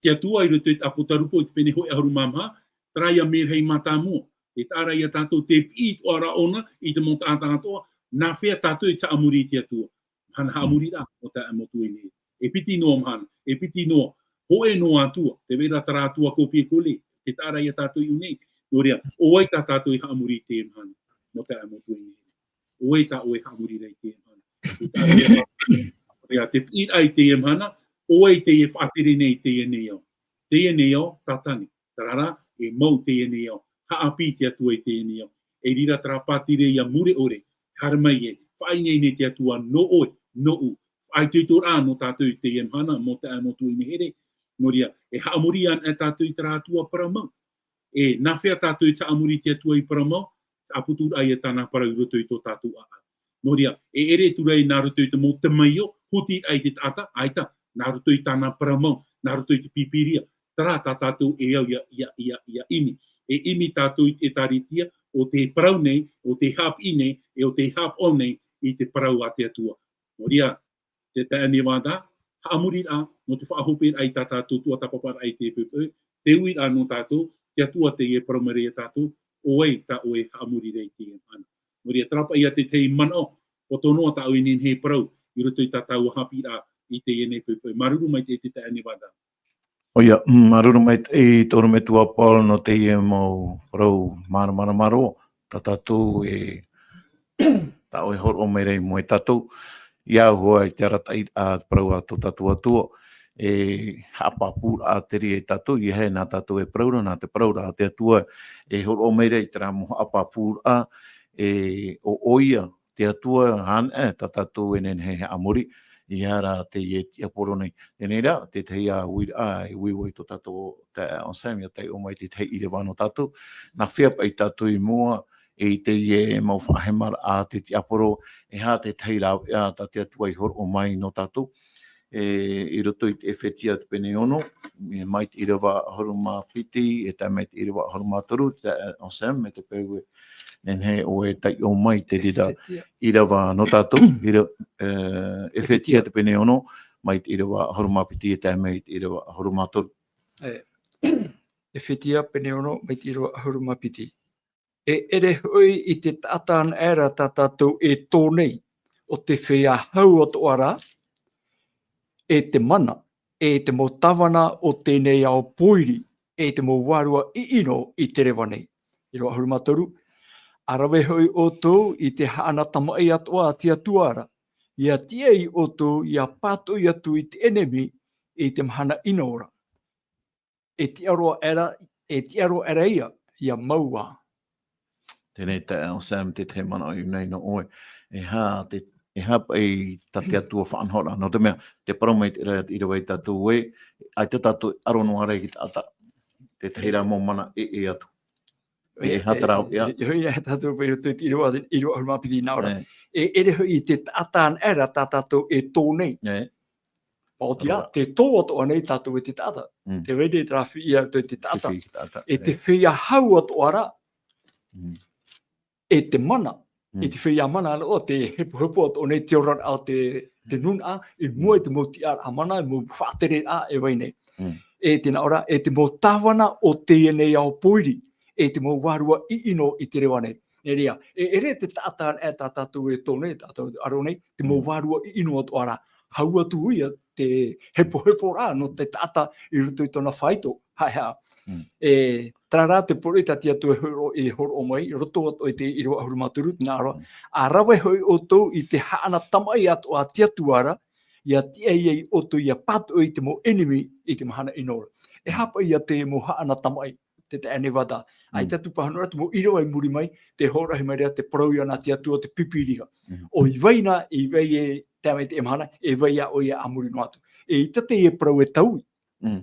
Te atua i roto i te apotarupo i te pene hoi ahuru mamaha, traia merhei mata mo. Te tāra ia tātou te pīt o ara ona, i te monta ātangatoa, nawhea tātou i ta amuri te atua. Mahana haamuri ra, o ta amotu i ne. E piti noa mahana, e piti noa, hoe noa atua, te vera tara atua ko pie kole, te tāra ia tātou i unei. Norea, oai tā tātou i haamuri te mahana, mo ta amotu i ne. Oe ta oe haamuri rei te emhana. Rea te pīt ai te emhana, oe te e whatere nei te e neo. Te e neo, tatani. Tarara, e mau te e neo. Haapi te atua i te e neo. E rira trapatire ia mure ore. Haramai e, whainei ne te atua no oe, no u. Ai te tora no tātou i te emhana, mo te amotu i nehere. Noria, e haamuri an e tātou i tara atua paramau. E nawhea tātou i ta amuri te atua i paramau, aputur ai e tāna parau roto i tō tātou a. Noria, e ere turai nā roto i te mō te maio, huti ai te tata, aita, nā roto i tāna paramau, nā roto i te pipiria, tara tā tātou e au ia imi. E imi tātou i te taritia, o te parau nei, o te hap i nei, e o te hap o nei, i te parau a te atua. Noria, te tāne wāda, haamuri a, no te whaahopir ai tā tātou tua tapapar ai te pupu, te ui a no tātou, te atua te e paramare a tātou, oe ta oe haamuri rei te ana. Noria trapa ia te tei mana o tonoa ta oe nen he parau i roto i tātou hapi a i te ene pupu. Maruru mai te ane wada. Oia, maruru mai te toro me tua Paul no te e mau parau mana maro. Ta tātou e ta oe horo mai rei mo e tātou. Ia hoa i te aratai a parau a tō tātou atua. E hapapur a teri e tātou, i hei nā tātou e praura, nā te praura a te atua, e horo o meire i tera mo hapapur a, o oia, te atua han e, tā tātou e nen hei amuri, i hara te e tia poro nei. E neira, te tei a uira a, e uiwoi tō tātou te onsam, ia tei o mai te tei i re wano tātou, nā whiapa i tātou i mua, e te e mau whahemar a te tia poro, e ha te tei rau, tā te atua i horo o mai no tātou, i roto i te whetia te pene ono, e mai te irawa horuma piti, e tai mai te irawa horuma toru, te onsam, me te peue, nen he o e tai o mai te rira irawa no tātou, e whetia te pene ono, mai te irawa horuma piti, e tai mai te irawa horuma toru. E whetia pene ono, mai te irawa horuma piti. E ere hui i te tātāna era tā tātou e tōnei, o te whea hau o toara, e te mana, e te mo tawana o tēnei ao poiri, e te mo warua i ino i te rewa nei. I roa huruma toru, arawe hoi o tō i te haana tamai atoa tia tuara, ia tiei o tō ia pāto i atu i te enemi i te mahana inaora. E te aroa era ia maua. Tēnei te Sam te te mana i nei no oe, e hapa i tate atua whaanhora. No te mea, te paramai te rea i rawai tātou e, ai te tātou arono harei ki tāta, te teira mō mana e atu. E hatarau, ia. E hui e tātou pei roto i roa huruma piti naora. E ere hui te tātāna era tā tātou e tōnei. O tira, te tō atoa nei tātou e te tāta. Te wede te rafi ia to te tāta. E te whia hau atoara, e te mana. I te whia mana o te hepo o nei te oran au te nuna, i mua te mo ti ar a mana, i mo whaatere a e waine. E te naora, e te mo tawana o tēnei ao poiri, e te mo warua i ino i te rewa nei. E rea, e ere te tātāna e tā tātou e tōnei, tātou aro nei, te mo warua i ino atu ara, hau atu ia te hepo rā no te tāta i ruto i tōna whaito. Haia. E trara te pori tati atu e horo o mai, roto atu i te i roa huruma turu, nā roa. A rawe hoi o tō i te haana tamai atu a tia tuara, ia tia ia oto ia pato i te mo enemy i te mahana inora. E hapa ia te mo haana tamai, te Nevada. Ai tatu pahanora te mo iro ai muri mai, te horahi mai rea te parau ana te atua te pipiriga. O i veina, i vei e tamai te mahana, e vei a o ia amuri no atu. E i tate e parau e taui,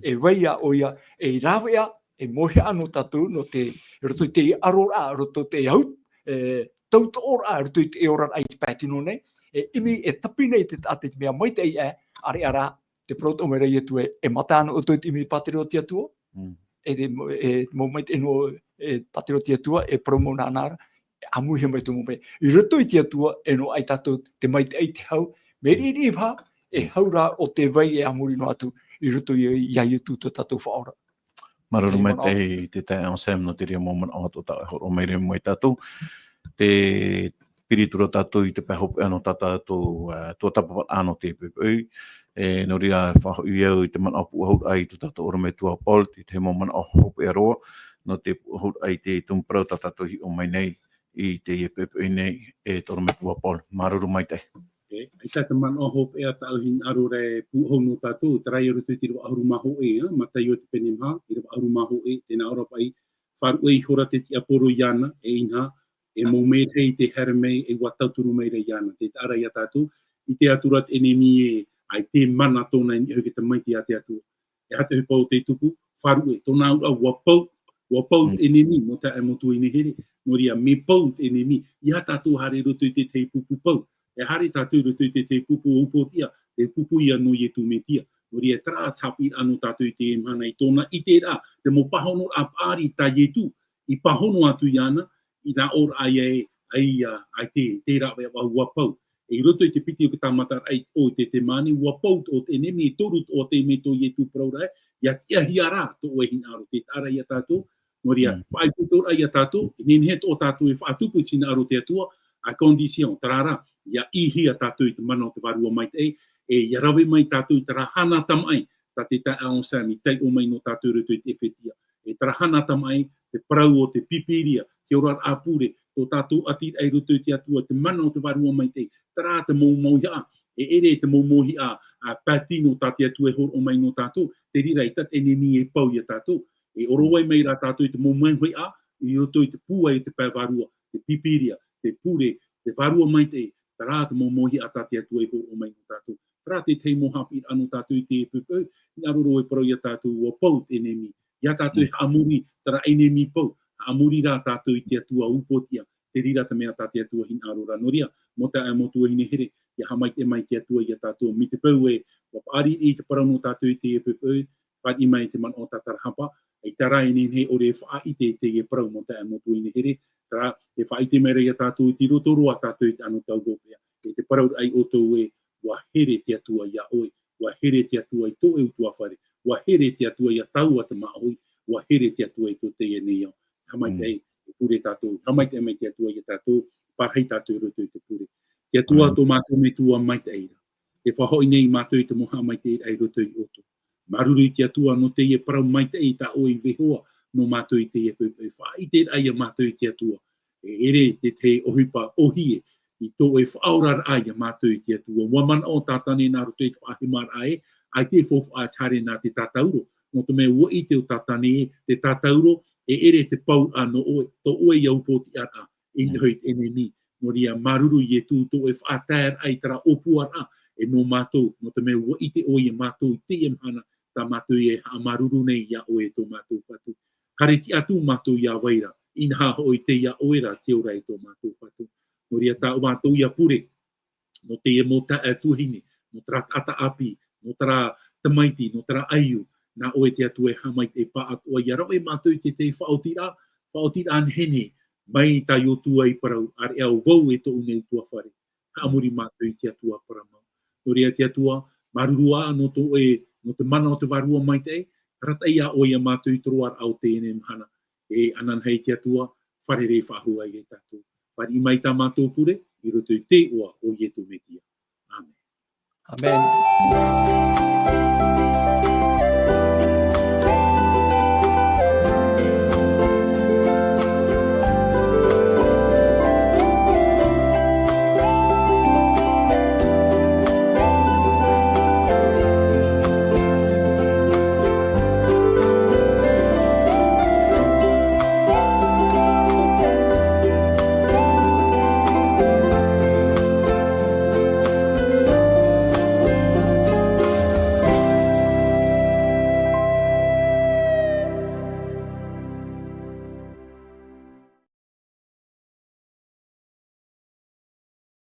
e vei a o ia, e rawe a, e mohi anu tatu no te roto i te arora, roto te haut, tauta ora, roto i te ora ai te pātino nei, e imi e tapi nei te tate te mea mai te i e, are ara, te proto mera i atu e matano o toi te imi patero te atua, e mo mai te no patero te atua, e promo na anara, amuhi mai tu mo mai. I roto i te atua, e no ai tato te mai te te hau, me riri pā, e haura o te vai e amuri no atu, i roto i ai tu to tato whaora. Mararu mai te Sam no te rea moment o to ta o mai re mai tatu te piritura tatu i te pehope ano tata to tapa ano te pepe no ria whaho i au i te man apu hau ai to tata ora me tua pol te moment o hope e roa no te hau ai te tumprau tata to hi o mai nei i te pepe nei e toro me tua pol mararu mai te ai tata man o hope e ata au hin aru re pu hau no tatu trai ro te tiro aru maho e mata yo te penimha i ro aru maho e te na ora pai faru e hora te aporo yana e inha e mo me te herme e watauturu mai re yana te ara ia tatu i te aturat enemi e ai te mana tona i hoki te maiti a te atu e hata hui pau te tupu faru e tona ura wapau enemi mo ta e motu i nehere no ria me pau enemi ia tatu hare roto i te pupu pau e hari tatu roto i te pupu upotia te pupu ia no i tu metia no ria tra tapi anu tatu i te mana i tona i te ra te mo pahono a pari ta yetu i pahono atu yana i na or ai te ra wapau e roto i te piti o ki tamata ai o te mani wapau o te enemi toru o te meto i tu praura ia tia hiara to o hin aro te ara ia tatu no ria fai puto ia tatu nin het o tatu e fatupu tina aro te atua a condition trara ia ihia tatu i te mana o te varua mai te e ia rawe mai tatu i tara hana tamai ta te ta on sami tai o mai no tatu roto i te fetia e tara hana tamai te prau o te pipiria te ora apure to tatu ati ai roto i te atua te mana o te varua mai te tara te mau ia e ere te mau ia a patino tati atu e hor o mai no tatu te rira i tat enemi e pau ia tatu e orowai mai ra tatu i te mau mai a i roto i te pua i te pāvarua te pipiria te pure te varua mai te tara te mau ia tati atu e hor o mai no tatu tara te teimo hapi anu tatu i te pupu i aroro e parau ia tatu o pau enemi ia tatu e amuri tara enemi pau amuri ra tatu i te atua upotia te rira te mea tati atua hin arora noria mo ta e motu e hine ia hamai te mai te atua ia tatu mi te pau e wapari i te parau no tatu i te pupu pat i mai te man o tatara hapa e tara i nene ore wha i te e parau mo ta e motu i here tara e wha i te mera ia tatu i ti rotoro a tatu i te anu tau gopea e te parau ai o tau e wa here te atua ia oe wa here te atua i to e utua whare wa here te atua ia tau a te maoi wa here te atua i to te e nei au hamai te e pure tatu hamai te mai te atua ia tatu parhai tatu i roto i te pure te atua to mātou me tua mai te eira te whahoi nei mātou i te moha mai te eira i roto i oto maruru i te atua no te e parau mai te eita o i vehoa no mātou i te e pepe wha i te aia mātou i te atua e ere te ohipa ohie i to e whaurar aia mātou i te atua waman o tātane nā roto i te whahimar ae ai te fofu a tare nā te tātauro no te mea ua i te o tātane te tātauro e ere te pau ano oe to oe iau poti ara i hoi enemi no ria maruru i e tū to e whātair ai tara opu ara e no mātou no te mea ua i te oe mātou i te emhana ta mātou i e maruru nei ia oe to mātou whatu kare ti atu mātou ia waira inha hoi te ia oera te ora i to mātou whatu no ria tā o mātou ia pure no te e mota e tuhine no tara ata api no tara tamaiti no tara aiu na oe te atu e hamai te pā atua ia rau e mātou i te whaotira an hene mai ta yo tua i parau ar e au vau e to unei tua whare ha amuri mātou i te atua paramau no ria te atua marurua no to e no te mana o te varua mai te rata ia o ia mātou i toroar au te ene mhana e anan hei te atua whare re whahua i e tatu whare i mai tā mātou pure i roto i te oa o ietu metia. Amen. Amen.